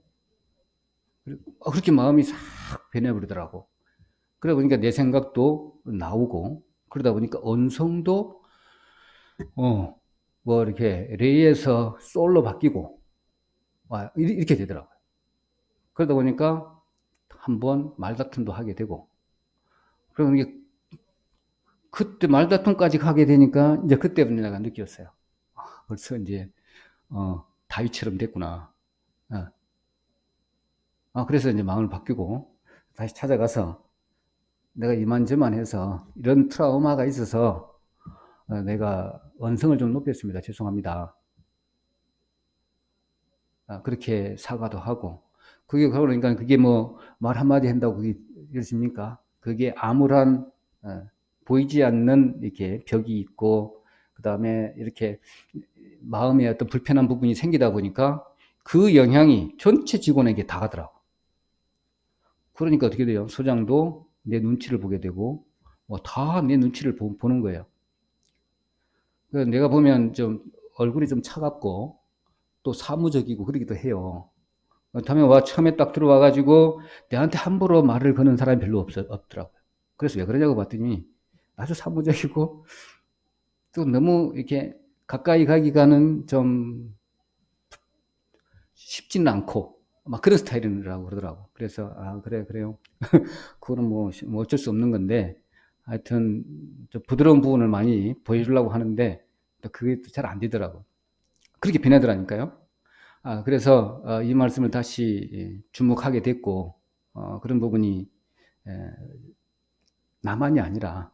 그렇게 마음이 싹 변해버리더라고. 그러다 보니까 내 생각도 나오고 그러다 보니까 언성도 뭐 이렇게 레이에서 솔로 바뀌고 이렇게 되더라고요. 그러다 보니까 한번 말다툼도 하게 되고 그러면 이게 그때 말다툼까지 가게 되니까 이제 그때부터 내가 느꼈어요. 벌써 이제 다윗처럼 됐구나. 그래서 이제 마음을 바뀌고 다시 찾아가서 내가 이만저만 해서 이런 트라우마가 있어서 내가 언성을 좀 높였습니다. 죄송합니다. 그렇게 사과도 하고 그게 그러니까 그게 뭐 말 한마디 한다고 그게 이러십니까? 그게 아무런 보이지 않는 이렇게 벽이 있고 그 다음에 이렇게 마음에 어떤 불편한 부분이 생기다 보니까 그 영향이 전체 직원에게 다 가더라고. 그러니까 어떻게 돼요? 소장도 내 눈치를 보게 되고 다 내 눈치를 보는 거예요. 그래서 내가 보면 좀 얼굴이 좀 차갑고 또 사무적이고 그러기도 해요. 그렇다면 처음에 딱 들어와가지고 내한테 함부로 말을 거는 사람이 별로 없더라고요. 그래서 왜 그러냐고 봤더니 아주 사무적이고 또 너무 이렇게 가까이 가기가는 좀 쉽지는 않고 막 그런 스타일이라고 그러더라고. 그래서 그래요. 그거는 뭐 어쩔 수 없는 건데 하여튼 좀 부드러운 부분을 많이 보여주려고 하는데 또 그게 또 잘 안 되더라고. 그렇게 변하더라니까요. 그래서 이 말씀을 다시 주목하게 됐고 그런 부분이 나만이 아니라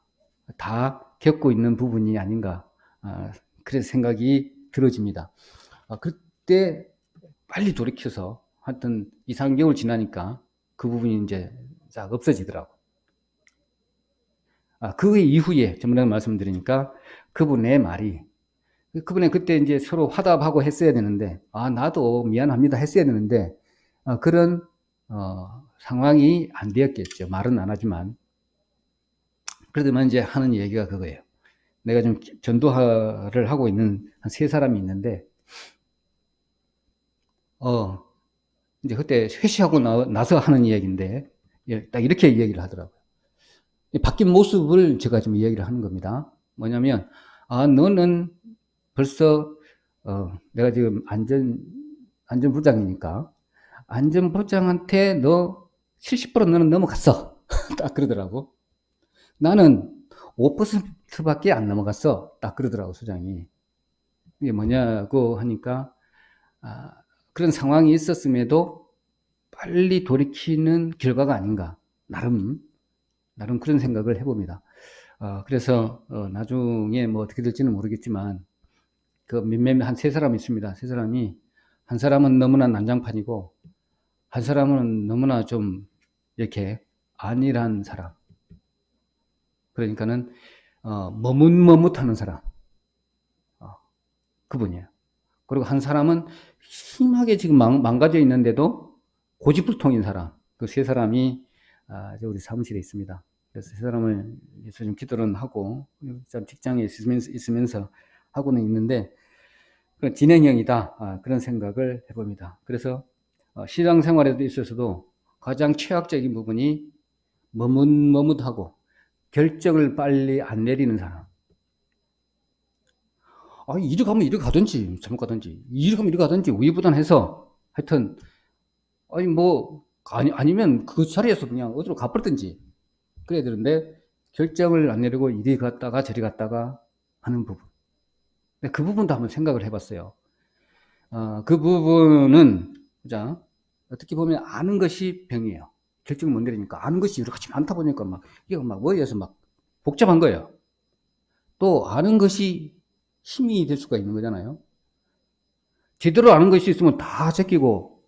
다 겪고 있는 부분이 아닌가 그래서 생각이 들어집니다. 그때 빨리 돌이켜서 하여튼 2, 3개월 지나니까 그 부분이 이제 싹 없어지더라고. 그 이후에 전문가 말씀드리니까 그분의 말이 그분의 그때 이제 서로 화답하고 했어야 되는데 나도 미안합니다 했어야 되는데 그런 상황이 안 되었겠죠. 말은 안 하지만 그래도 이제 하는 얘기가 그거예요. 내가 좀 전도를 하고 있는 한 3사람이 있는데 이제 그때 회시하고 나서 하는 이야기인데 딱 이렇게 이야기를 하더라고요. 바뀐 모습을 제가 좀 이야기를 하는 겁니다. 뭐냐면 너는 벌써 내가 지금 안전부장이니까 안전부장한테 너 70% 너는 넘어갔어. 딱 그러더라고. 나는 5%밖에 안 넘어갔어. 딱 그러더라고 소장이. 이게 뭐냐고 하니까 그런 상황이 있었음에도 빨리 돌이키는 결과가 아닌가. 나름 그런 생각을 해봅니다. 그래서 나중에 뭐 어떻게 될지는 모르겠지만 그 한 3사람 있습니다. 3사람이 한 사람은 너무나 난장판이고 한 사람은 너무나 좀 이렇게 안일한 사람. 그러니까는 머뭇머뭇하는 사람. 그분이에요. 그리고 한 사람은 심하게 지금 망가져 있는데도 고집불통인 사람. 그 3사람이 우리 사무실에 있습니다. 그래서 3사람을 요즘 기도를 하고 직장에 있으면서 하고는 있는데 그런 진행형이다. 그런 생각을 해봅니다. 그래서 시장 생활에도 있어서도 가장 최악적인 부분이 머뭇머뭇하고 결정을 빨리 안 내리는 사람. 이리 가면 이리 가든지 잘못 가든지 이리 가면 이리 가든지 우유부단해서 하여튼 아니면 그 자리에서 그냥 어디로 가버리든지 그래야 되는데 결정을 안 내리고 이리 갔다가 저리 갔다가 하는 부분. 그 부분도 한번 생각을 해봤어요. 그 부분은 자 어떻게 보면 아는 것이 병이에요. 결정을 못 내리니까 아는 것이 여러 가지 많다 보니까 이게 머리에서 복잡한 거예요. 또 아는 것이 힘이 될 수가 있는 거잖아요. 제대로 아는 것이 있으면 다 제끼고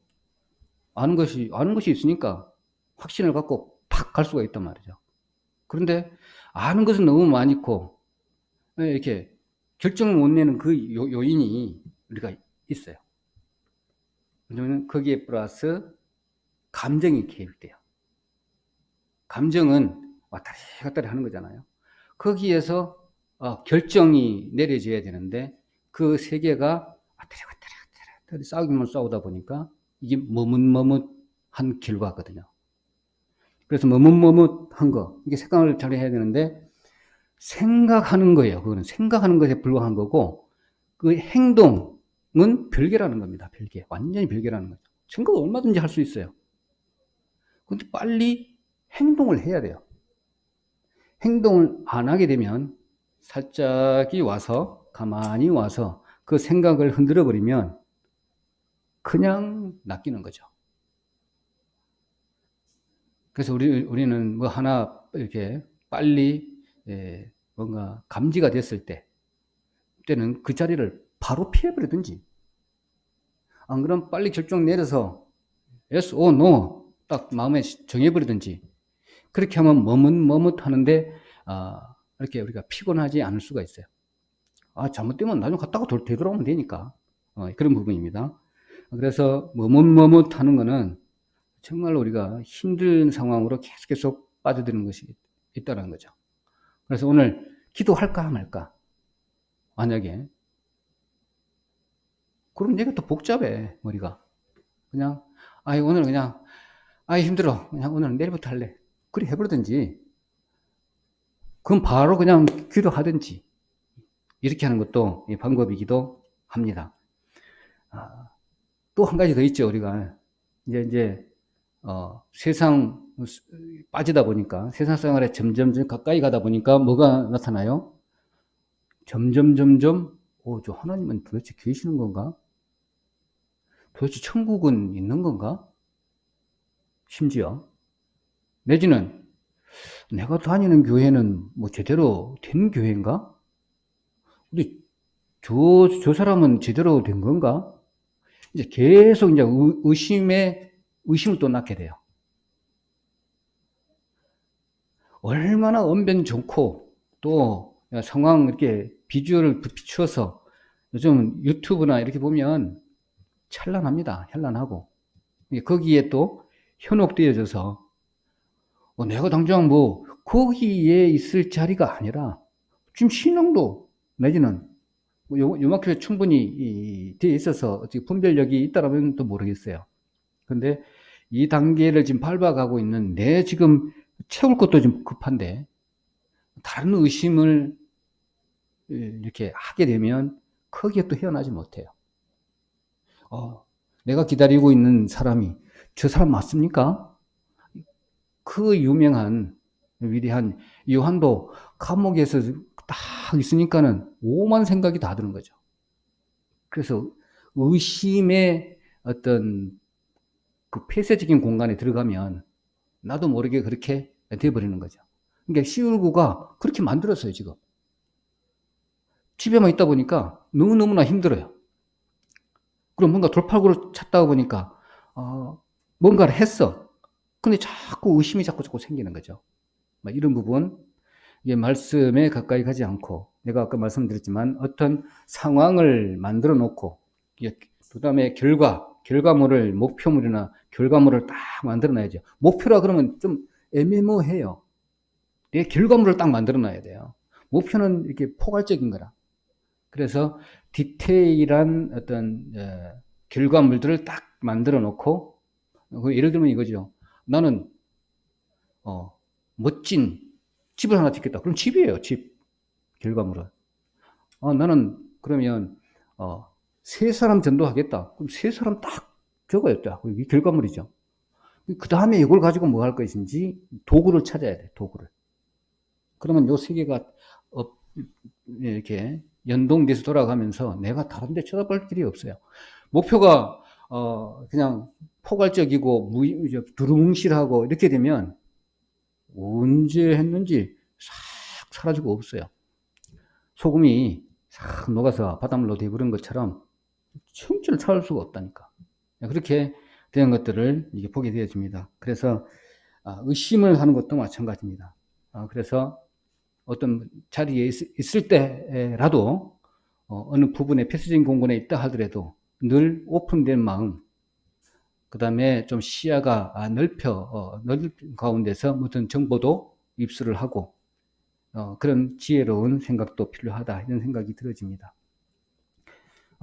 아는 것이 있으니까 확신을 갖고 팍 갈 수가 있단 말이죠. 그런데 아는 것은 너무 많고 이렇게 결정을 못 내는 그 요인이 우리가 있어요. 왜냐면 거기에 플러스 감정이 개입돼요. 감정은 왔다리 갔다리 하는 거잖아요. 거기에서 결정이 내려져야 되는데 그 세 개가 왔다리 갔다리 싸우기만 싸우다 보니까 이게 머뭇머뭇한 결과거든요. 그래서 머뭇머뭇한 거 이게 생각을 잘 해야 되는데 생각하는 거예요. 그거는 생각하는 것에 불과한 거고 그 행동은 별개라는 겁니다. 별개. 완전히 별개라는 거죠. 생각을 얼마든지 할 수 있어요. 근데 빨리 행동을 해야 돼요. 행동을 안 하게 되면 살짝이 와서 가만히 와서 그 생각을 흔들어 버리면 그냥 낚이는 거죠. 그래서 우리는 뭐 하나 이렇게 빨리 뭔가 감지가 됐을 때는 그 자리를 바로 피해버리든지 안 그러면 빨리 결정 내려서 yes or no 딱 마음에 정해버리든지 그렇게 하면 머뭇머뭇하는데 이렇게 우리가 피곤하지 않을 수가 있어요. 잘못되면 나중에 갔다가 되돌아오면 되니까 그런 부분입니다. 그래서 머뭇머뭇하는 거는 정말 우리가 힘든 상황으로 계속 빠져드는 것이 있다는 거죠. 그래서 오늘 기도할까 말까 만약에 그럼 내가 또 복잡해 머리가 그냥 오늘 그냥 힘들어 그냥 오늘 내일부터 할래 그래 해버리든지 그럼 바로 그냥 기도하든지 이렇게 하는 것도 방법이기도 합니다. 또 한 가지 더 있죠. 우리가 이제 세상 빠지다 보니까 세상 생활에 점점 가까이 가다 보니까 뭐가 나타나요? 점점 저 하나님은 도대체 계시는 건가? 도대체 천국은 있는 건가? 심지어 내지는 내가 다니는 교회는 뭐 제대로 된 교회인가? 근데 저 사람은 제대로 된 건가? 이제 계속 이제 의심을 또 낳게 돼요. 얼마나 언변 좋고 또 상황 이렇게 비주얼을 비추어서 요즘 유튜브나 이렇게 보면 찬란합니다. 현란하고 거기에 또 현혹되어져서 내가 당장 뭐 거기에 있을 자리가 아니라 지금 신앙도 내지는 요만큼에 충분히 되어 있어서 어떻게 분별력이 있다라면 또 모르겠어요. 근데 이 단계를 지금 밟아가고 있는 내 지금 채울 것도 좀 급한데 다른 의심을 이렇게 하게 되면 거기에 또 헤어나지 못해요. 내가 기다리고 있는 사람이 저 사람 맞습니까? 그 유명한 위대한 요한도 감옥에서 딱 있으니까는 오만 생각이 다 드는 거죠. 그래서 의심의 어떤 그 폐쇄적인 공간에 들어가면 나도 모르게 그렇게 되어버리는 거죠. 그러니까 시울구가 그렇게 만들었어요, 지금. 집에만 있다 보니까 너무너무나 힘들어요. 그럼 뭔가 돌파구를 찾다 보니까, 뭔가를 했어. 근데 자꾸 의심이 자꾸 생기는 거죠. 이런 부분, 이게 말씀에 가까이 가지 않고, 내가 아까 말씀드렸지만, 어떤 상황을 만들어 놓고, 그 다음에 결과물을, 목표물이나 결과물을 딱 만들어 놔야죠. 목표라 그러면 좀 애매모해요. 내 결과물을 딱 만들어 놔야 돼요. 목표는 이렇게 포괄적인 거라. 그래서 디테일한 어떤 결과물들을 딱 만들어 놓고, 예를 들면 이거죠. 나는 멋진 집을 하나 짓겠다. 그럼 집이에요, 집. 결과물은. 나는 그러면 세 사람 전도하겠다. 그럼 세 사람 딱 적어야겠다. 이게 결과물이죠. 그 다음에 이걸 가지고 뭐 할 것인지 도구를 찾아야 돼, 도구를. 그러면 요 세 개가 이렇게 연동돼서 돌아가면서 내가 다른 데 쳐다볼 길이 없어요. 목표가 그냥 포괄적이고 두루뭉실하고 이렇게 되면 언제 했는지 싹 사라지고 없어요. 소금이 싹 녹아서 바닷물로 되버린 것처럼 형체를 찾을 수가 없다니까. 그렇게 된 것들을 이게 보게 되어집니다. 그래서 의심을 하는 것도 마찬가지입니다. 그래서 어떤 자리에 있을 때라도 어느 부분에 폐쇄적인 공간에 있다 하더라도 늘 오픈된 마음, 그 다음에 좀 시야가 넓은 가운데서 어떤 정보도 입수를 하고 그런 지혜로운 생각도 필요하다 이런 생각이 들어집니다.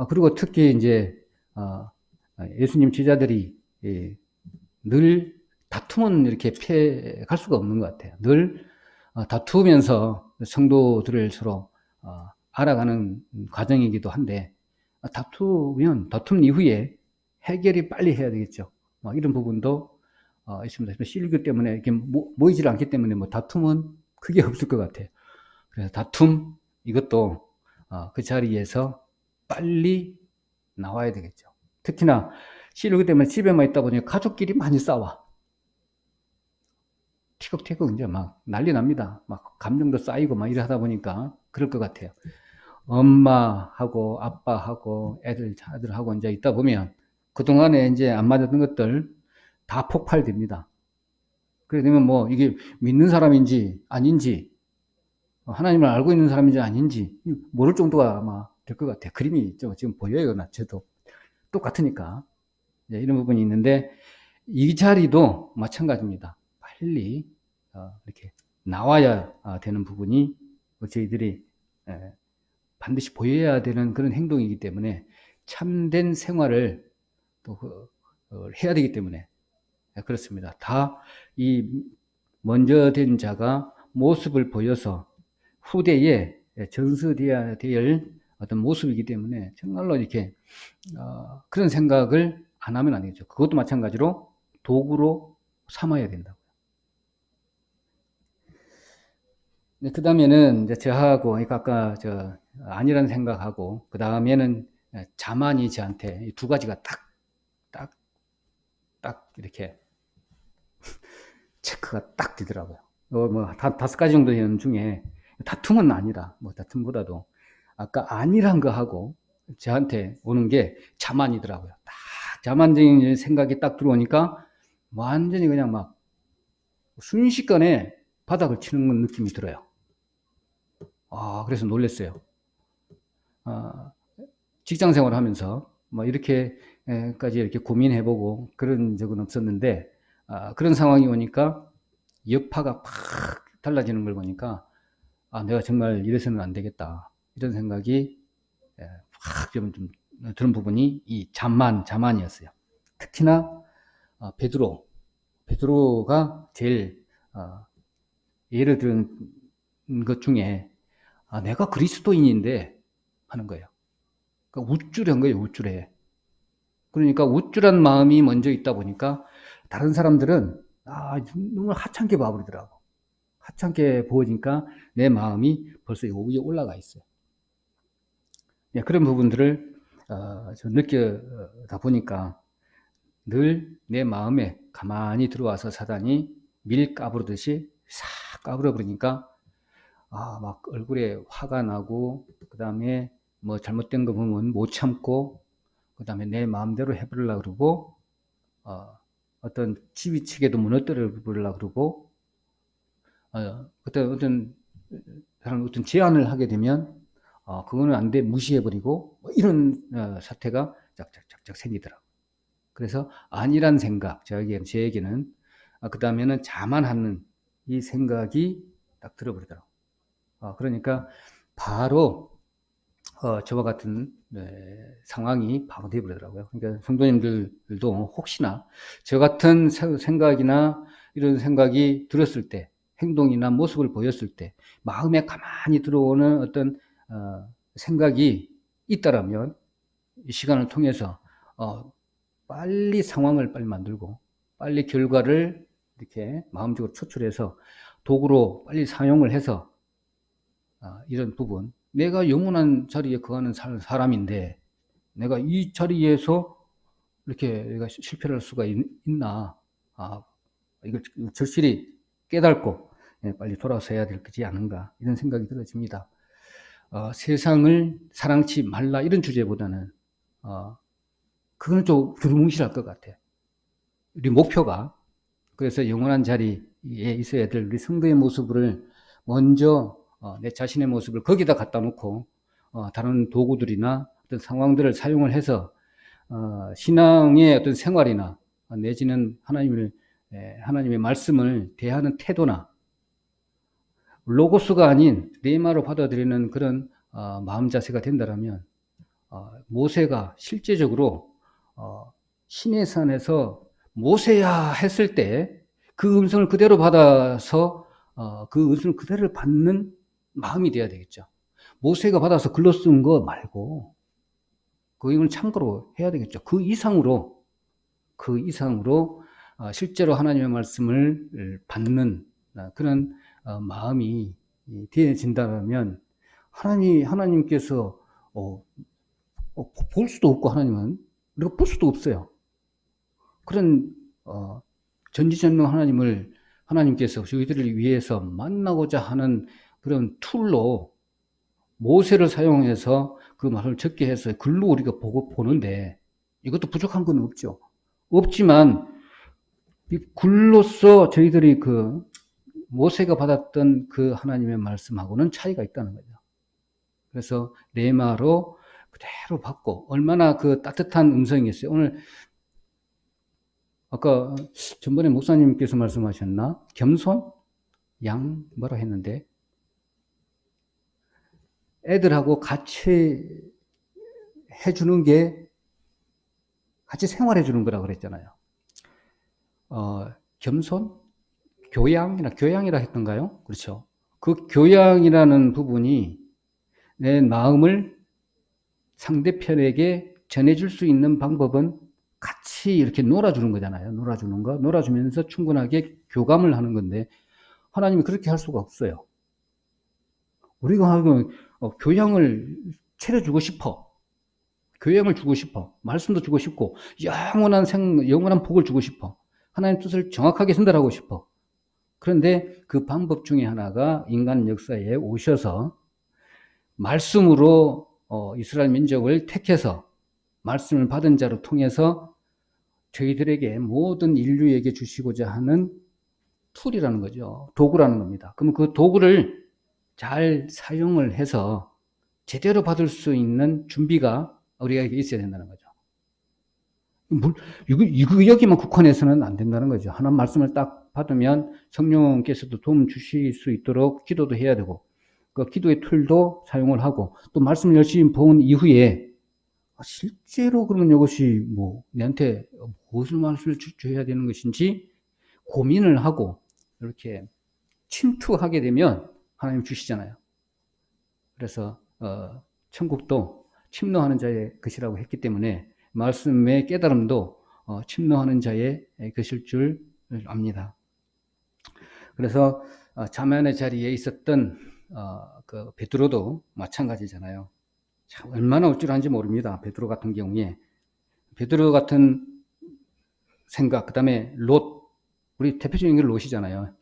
그리고 특히 이제 예수님 제자들이 늘 다툼은 이렇게 피해 갈 수가 없는 것 같아요. 늘 다투면서 성도들을 서로 알아가는 과정이기도 한데 다투면 다툼 이후에 해결이 빨리 해야 되겠죠. 이런 부분도 있습니다. 실교 때문에 이렇게 모이질 않기 때문에 뭐 다툼은 크게 없을 것 같아요. 그래서 다툼 이것도 그 자리에서 빨리 나와야 되겠죠. 특히나 실교 때문에 집에만 있다 보니 가족끼리 많이 싸워. 티격태격 이제 막 난리 납니다. 막 감정도 쌓이고 막 이래 하다 보니까 그럴 것 같아요. 엄마하고 아빠하고 아들하고 이제 있다 보면 그동안에 이제 안 맞았던 것들 다 폭발됩니다. 그래 되면 뭐 이게 믿는 사람인지 아닌지 하나님을 알고 있는 사람인지 아닌지 모를 정도가 아마 될 것 같아요. 그림이 지금 보여요. 저도 똑같으니까 이런 부분이 있는데 이 자리도 마찬가지입니다. 빨리 이렇게 나와야 되는 부분이 저희들이 반드시 보여야 되는 그런 행동이기 때문에 참된 생활을 또 해야 되기 때문에 그렇습니다. 다 이 먼저 된 자가 모습을 보여서 후대에 전수되어야 될 어떤 모습이기 때문에 정말로 이렇게 그런 생각을 안 하면 안 되겠죠. 그것도 마찬가지로 도구로 삼아야 된다고요. 그 다음에는 이제 저하고, 그러니까 아까 아니라는 생각하고, 그 다음에는 자만이 저한테 이 두 가지가 딱 이렇게 체크가 딱 되더라고요. 뭐, 다섯 가지 정도 되는 중에 다툼은 아니라, 뭐, 다툼보다도 아까 아니란 거 하고 저한테 오는 게 자만이더라고요. 딱 자만적인 생각이 딱 들어오니까 완전히 그냥 막 순식간에 바닥을 치는 느낌이 들어요. 그래서 놀랐어요. 직장 생활을 하면서 뭐 이렇게까지 이렇게 고민해보고 그런 적은 없었는데 그런 상황이 오니까 여파가 팍 달라지는 걸 보니까 내가 정말 이래서는 안 되겠다 이런 생각이 확 좀 드는 부분이 이 자만이었어요. 특히나 베드로가 제일 예를 든 것 중에 내가 그리스도인인데 하는 거예요. 그러니까 우쭐한 거예요, 우쭐해. 그러니까 우쭐한 마음이 먼저 있다 보니까 다른 사람들은 눈을 하찮게 봐버리더라고. 하찮게 보니까 내 마음이 벌써 위에 올라가 있어요. 그런 부분들을 느껴다 보니까 늘 내 마음에 가만히 들어와서 사단이 밀 까부르듯이 싹 까불어 버리니까 막 얼굴에 화가 나고 그 다음에 뭐 잘못된 거 보면 못 참고 그 다음에 내 마음대로 해버리려고 그러고 어떤 지휘체계도 무너뜨려 버리려고 그러고 어떤 사람 어떤 제안을 하게 되면 그거는 안 돼 무시해버리고 뭐 이런 사태가 쫙쫙쫙쫙 생기더라고요. 그래서 아니란 생각 저에게는 그 다음에는 자만하는 이 생각이 딱 들어버리더라고요. 그러니까 바로 저와 같은 상황이 바로 되어버리더라고요. 그러니까 성도님들도 혹시나 저 같은 생각이나 이런 생각이 들었을 때, 행동이나 모습을 보였을 때, 마음에 가만히 들어오는 어떤 생각이 있다라면 이 시간을 통해서 빨리 상황을 빨리 만들고 빨리 결과를 이렇게 마음적으로 초출해서 도구로 빨리 사용을 해서 이런 부분, 내가 영원한 자리에 거하는 사람인데 내가 이 자리에서 이렇게 내가 실패를 할 수가 있나, 이걸 절실히 깨닫고 빨리 돌아서야 될 거지 않은가, 이런 생각이 들어집니다. 세상을 사랑치 말라, 이런 주제보다는 그건 좀 두루뭉실할 것 같아. 우리 목표가, 그래서 영원한 자리에 있어야 될 우리 성도의 모습을 먼저 내 자신의 모습을 거기다 갖다 놓고 다른 도구들이나 어떤 상황들을 사용을 해서 신앙의 어떤 생활이나 내지는 하나님의 말씀을 대하는 태도나 로고스가 아닌 레마로 받아들이는 그런 마음 자세가 된다면 모세가 실제적으로 시내 산에서 모세야 했을 때 그 음성을 그대로 받아서 그 음성을 그대로 받는 마음이 돼야 되겠죠. 모세가 받아서 글로 쓴 거 말고 그걸 참고로 해야 되겠죠. 그 이상으로 실제로 하나님의 말씀을 받는 그런 마음이 되어진다면 하나님께서 볼 수도 없고, 하나님은 우리가 볼 수도 없어요. 그런 전지전능 하나님께서 저희들을 위해서 만나고자 하는 그런 툴로 모세를 사용해서 그 말을 적게 해서 글로 우리가 보는데, 이것도 부족한 건 없죠. 없지만 이 글로써 저희들이 그 모세가 받았던 그 하나님의 말씀하고는 차이가 있다는 거죠. 그래서 레마로 그대로 받고, 얼마나 그 따뜻한 음성이었어요. 오늘 아까 전번에 목사님께서 말씀하셨나? 겸손? 뭐라 했는데, 애들하고 같이 해주는 게, 같이 생활해주는 거라고 그랬잖아요. 겸손? 교양이라 했던가요? 그렇죠. 그 교양이라는 부분이 내 마음을 상대편에게 전해줄 수 있는 방법은 같이 이렇게 놀아주는 거잖아요. 놀아주면서 충분하게 교감을 하는 건데, 하나님이 그렇게 할 수가 없어요. 우리가 하고 교양을 차려주고 싶어. 교양을 주고 싶어. 말씀도 주고 싶고, 영원한 복을 주고 싶어. 하나님 뜻을 정확하게 전달하고 싶어. 그런데 그 방법 중에 하나가 인간 역사에 오셔서 말씀으로 이스라엘 민족을 택해서 말씀을 받은 자로 통해서 저희들에게, 모든 인류에게 주시고자 하는 툴이라는 거죠. 도구라는 겁니다. 그럼 그 도구를 잘 사용을 해서 제대로 받을 수 있는 준비가 우리가 있어야 된다는 거죠. 이거 여기만 국한해서는 안 된다는 거죠. 하나님 말씀을 딱 받으면 성령께서도 도움 주실 수 있도록 기도도 해야 되고, 그 기도의 툴도 사용을 하고, 또 말씀을 열심히 본 이후에 실제로 그러면 이것이 내한테 무슨 말씀을 줘야 되는 것인지 고민을 하고 이렇게 침투하게 되면 하나님 주시잖아요. 그래서 천국도 침노하는 자의 것이라고 했기 때문에 말씀의 깨달음도 침노하는 자의 것일 줄 압니다. 그래서 자만의 자리에 있었던 그 베드로도 마찬가지잖아요. 참 얼마나 어찌한지 모릅니다. 베드로 같은 경우에, 베드로 같은 생각, 그 다음에 롯, 우리 대표적인 게 롯이잖아요.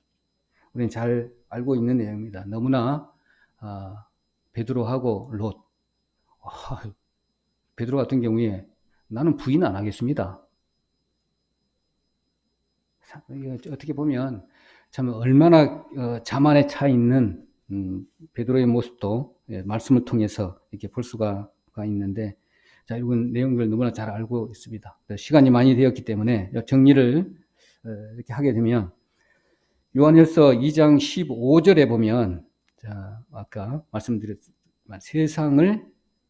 우리는 잘 알고 있는 내용입니다. 너무나 베드로하고 롯, 베드로 같은 경우에 나는 부인 안 하겠습니다. 어떻게 보면 참 얼마나 자만에 차 있는 베드로의 모습도 말씀을 통해서 이렇게 볼 수가 있는데, 자, 이런 내용들 너무나 잘 알고 있습니다. 시간이 많이 되었기 때문에 정리를 이렇게 하게 되면, 요한일서 2장 15절에 보면, 자, 아까 말씀드렸지만 세상을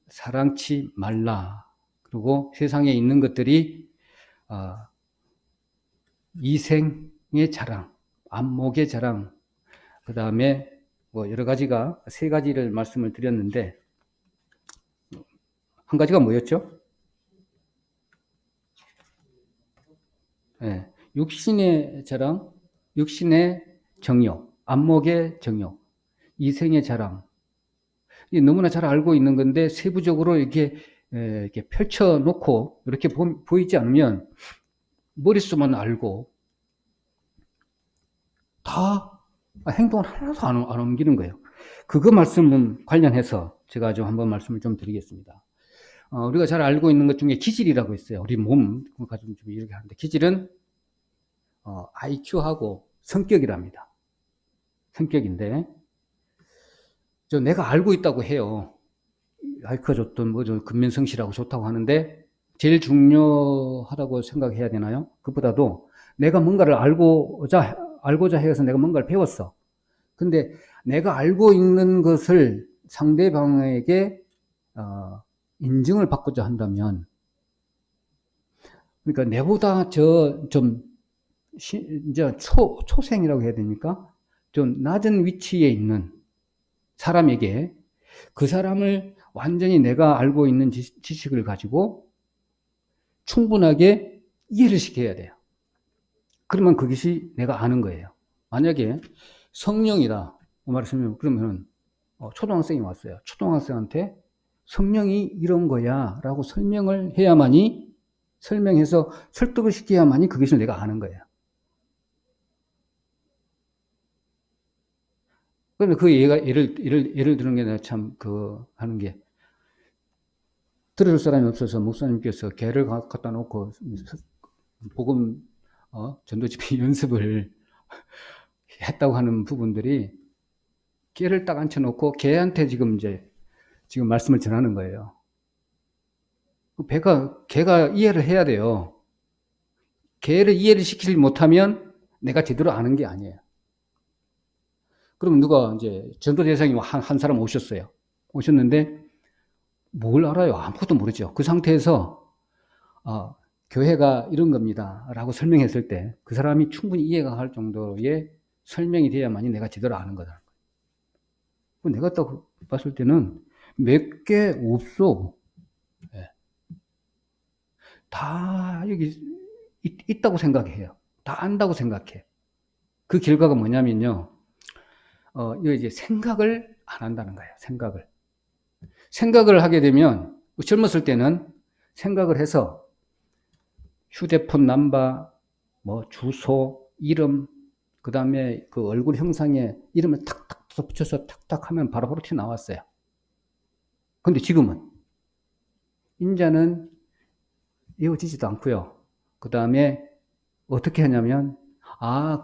사랑치 말라. 그리고 세상에 있는 것들이 이생의 자랑, 안목의 자랑, 그 다음에 뭐 여러 가지가 세 가지를 말씀을 드렸는데 한 가지가 뭐였죠? 네, 육신의 자랑, 육신의 정욕, 안목의 정욕, 이생의 자랑. 너무나 잘 알고 있는 건데 세부적으로 이렇게 펼쳐놓고 이렇게 보이지 않으면 머릿속만 알고 다 행동을 하나도 안 옮기는 거예요. 그거 말씀 관련해서 제가 좀 한번 말씀을 좀 드리겠습니다. 우리가 잘 알고 있는 것 중에 기질이라고 있어요. 우리 몸 가지고 좀 이렇게 하는데 기질은 IQ하고 성격이랍니다. 성격인데 내가 알고 있다고 해요. IQ가 좋든 뭐든 근면성실하고 좋다고 하는데 제일 중요하다고 생각해야 되나요? 그보다도 내가 뭔가를 알고자 해서 내가 뭔가를 배웠어. 근데 내가 알고 있는 것을 상대방에게 인증을 받고자 한다면, 그러니까 내보다 이제 초생이라고 해야 됩니까? 좀 낮은 위치에 있는 사람에게 그 사람을 완전히 내가 알고 있는 지식을 가지고 충분하게 이해를 시켜야 돼요. 그러면 그것이 내가 아는 거예요. 만약에 성령이다, 말씀을 그러면 초등학생이 왔어요. 초등학생한테 성령이 이런 거야 라고 설명을 해야만이, 설명해서 설득을 시켜야만이 그것을 내가 아는 거예요. 그런데 그 예를 드는 게 내가 참 하는 게, 들을 사람이 없어서 목사님께서 개를 갖다 놓고 복음 전도 집회 연습을 했다고 하는 부분들이, 개를 딱 앉혀놓고 개한테 지금 말씀을 전하는 거예요. 개가 이해를 해야 돼요. 개를 이해를 시키지 못하면 내가 제대로 아는 게 아니에요. 그럼 누가 이제 전도 대상이 한 사람 오셨는데 뭘 알아요? 아무것도 모르죠. 그 상태에서 교회가 이런 겁니다 라고 설명했을 때 그 사람이 충분히 이해가 할 정도의 설명이 돼야만이 내가 제대로 아는 거다. 내가 딱 봤을 때는 몇 개 없어. 다 여기 있다고 생각해요. 다 안다고 생각해. 그 결과가 뭐냐면요. 이거 이제 생각을 안 한다는 거예요. 생각을 하게 되면, 젊었을 때는 생각을 해서 휴대폰 넘버, 뭐 주소, 이름, 그 다음에 그 얼굴 형상에 이름을 탁탁 붙여서 탁탁 하면 바로바로 튀어나왔어요. 근데 지금은, 인자는 이어지지도 않고요. 그 다음에 어떻게 하냐면,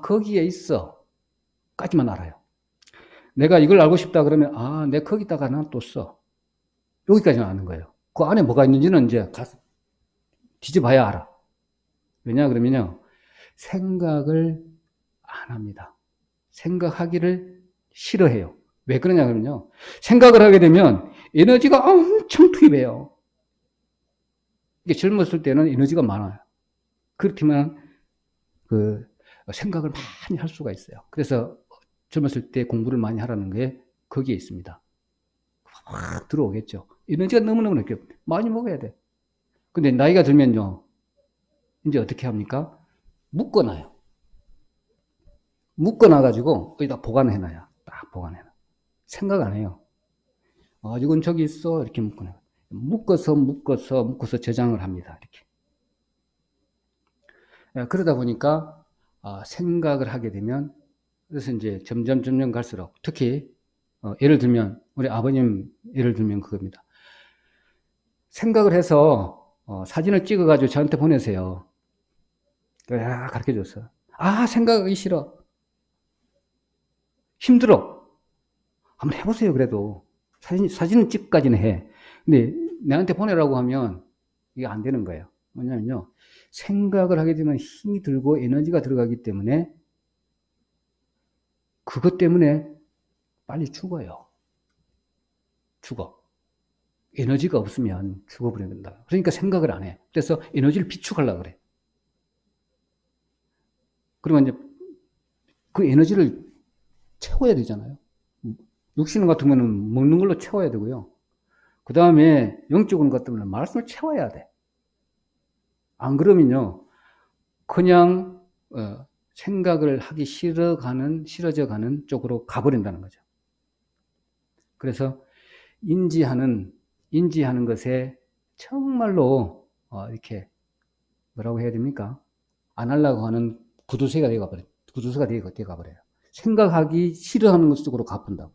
거기에 있어 까지만 알아요. 내가 이걸 알고 싶다 그러면 내가 거기다가 난 또 써. 여기까지는 아는 거예요. 그 안에 뭐가 있는지는 이제 가서 뒤져봐야 알아. 왜냐 그러면요, 생각을 안 합니다. 생각하기를 싫어해요. 왜 그러냐 그러면요, 생각을 하게 되면 에너지가 엄청 투입해요. 이게 젊었을 때는 에너지가 많아요. 그렇지만 생각을 많이 할 수가 있어요. 그래서 젊었을 때 공부를 많이 하라는 게 거기에 있습니다. 확 들어오겠죠. 에너지가 너무너무 많이 먹어야 돼. 근데 나이가 들면요, 이제 어떻게 합니까? 묶어놔요. 묶어놔가지고 거기다 보관해놔요. 딱 보관해놔. 생각 안 해요. 이건 저기 있어. 이렇게 묶어놔요. 묶어서 저장을 합니다. 이렇게. 그러다 보니까 생각을 하게 되면, 그래서 이제 점점 갈수록, 특히 예를 들면 우리 아버님 예를 들면 그겁니다. 생각을 해서 사진을 찍어가지고 저한테 보내세요. 가르쳐줬어. 생각하기 싫어. 힘들어. 한번 해보세요. 그래도 사진은 찍기까지는 해. 근데 나한테 보내라고 하면 이게 안 되는 거예요. 뭐냐면요, 생각을 하게 되면 힘이 들고 에너지가 들어가기 때문에 그것 때문에 빨리 죽어요. 에너지가 없으면 죽어버린다. 그러니까 생각을 안 해. 그래서 에너지를 비축하려고 그래. 그러면 이제 그 에너지를 채워야 되잖아요. 육신 같은 거는 먹는 걸로 채워야 되고요. 그 다음에 영적인 것 때문에 말씀을 채워야 돼. 안 그러면요, 그냥 생각을 하기 싫어져 가는 쪽으로 가버린다는 거죠. 그래서 인지하는 것에 정말로 이렇게 뭐라고 해야 됩니까? 안 하려고 하는 구두쇠가 되어가버려요. 생각하기 싫어하는 것 쪽으로 가본다고.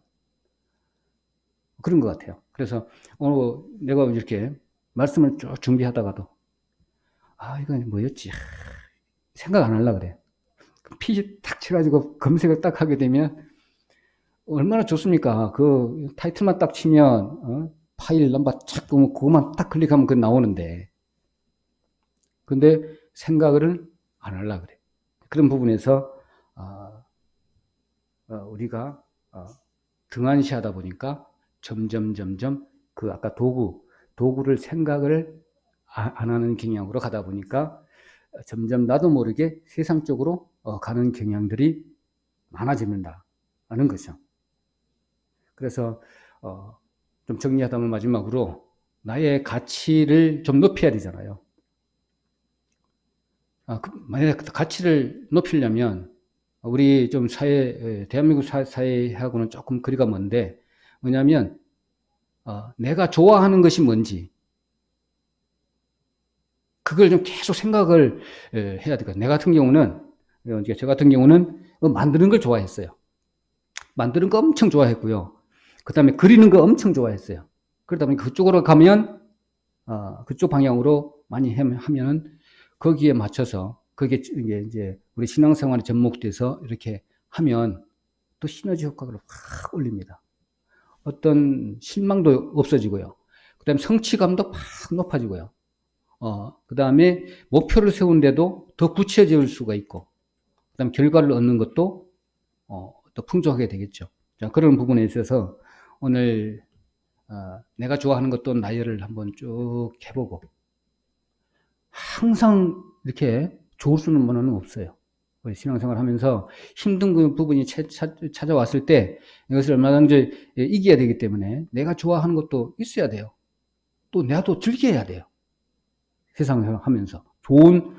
그런 것 같아요. 그래서 오늘 내가 이렇게 말씀을 쭉 준비하다가도 이건 뭐였지? 생각 안 하려고 그래. 피 탁 쳐가지고 검색을 딱 하게 되면 얼마나 좋습니까? 그 타이틀만 딱 치면 파일 넘버 착 보면 그것만 딱 클릭하면 그거 나오는데, 근데 생각을 안 하려고 그래. 그런 부분에서 우리가 등한시하다 보니까 점점 그 아까 도구를 생각을 안 하는 경향으로 가다 보니까 점점 나도 모르게 세상 쪽으로 가는 경향들이 많아진다는 거죠. 그래서 좀 정리하다면 마지막으로 나의 가치를 좀 높여야 되잖아요. 만약에 가치를 높이려면 우리 좀 대한민국 사회하고는 조금 거리가 먼데, 뭐냐면 내가 좋아하는 것이 뭔지 그걸 좀 계속 생각을 해야 될것 같아요. 저 같은 경우는 만드는 걸 좋아했어요. 만드는 거 엄청 좋아했고요. 그 다음에 그리는 거 엄청 좋아했어요. 그러다 보니 그쪽으로 가면 그쪽 방향으로 많이 하면은 거기에 맞춰서 그게 이제 우리 신앙생활에 접목돼서 이렇게 하면 또 시너지 효과가 확 올립니다. 어떤 실망도 없어지고요. 그 다음에 성취감도 확 높아지고요. 그 다음에 목표를 세우는데도 더 구체적일 수가 있고, 그 다음에 결과를 얻는 것도 더 풍족하게 되겠죠. 자, 그런 부분에 있어서 오늘 내가 좋아하는 것도 나열을 한번 쭉 해보고, 항상 이렇게 좋을 수는 뭐는 없어요. 우리 신앙생활 하면서 힘든 그 부분이 찾아왔을 때 이것을 얼마든지 이겨야 되기 때문에 내가 좋아하는 것도 있어야 돼요. 또 내가 또 즐겨야 돼요. 세상을 하면서 좋은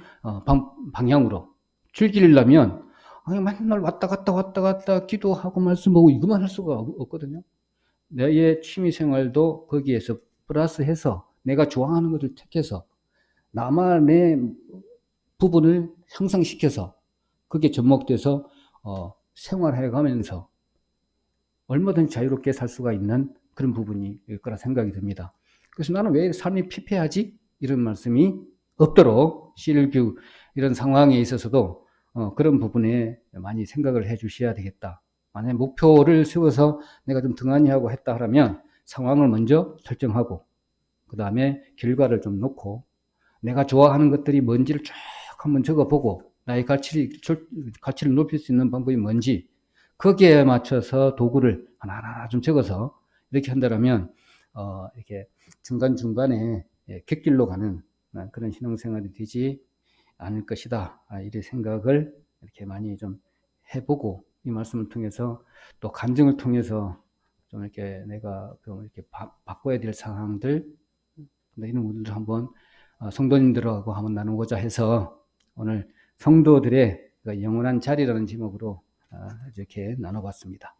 방향으로 즐기려면 맨날 왔다 갔다 기도하고 말씀하고 이것만 할 수가 없거든요. 나의 취미생활도 거기에서 플러스해서 내가 좋아하는 것을 택해서 나만의 부분을 향상시켜서 그게 접목돼서 생활해 가면서 얼마든지 자유롭게 살 수가 있는 그런 부분일 거라 생각이 듭니다. 그래서 나는 왜 삶이 피폐하지? 이런 말씀이 없도록 CLQ 이런 상황에 있어서도 그런 부분에 많이 생각을 해 주셔야 되겠다. 만약에 목표를 세워서 내가 좀 등한히 하고 했다 하면 상황을 먼저 설정하고 그 다음에 결과를 좀 놓고 내가 좋아하는 것들이 뭔지를 쭉 한번 적어보고 나의 가치를 높일 수 있는 방법이 뭔지 거기에 맞춰서 도구를 하나하나 좀 적어서 이렇게 한다면 이렇게 중간중간에 객길로 가는 그런 신앙생활이 되지 않을 것이다. 이런 생각을 이렇게 많이 좀 해보고 이 말씀을 통해서 또 간증을 통해서 좀 이렇게 내가 좀 이렇게 바꿔야 될 상황들 이런 것들을 한번 성도님들하고 한번 나누고자 해서 오늘 성도들의 영원한 자리라는 제목으로 이렇게 나눠봤습니다.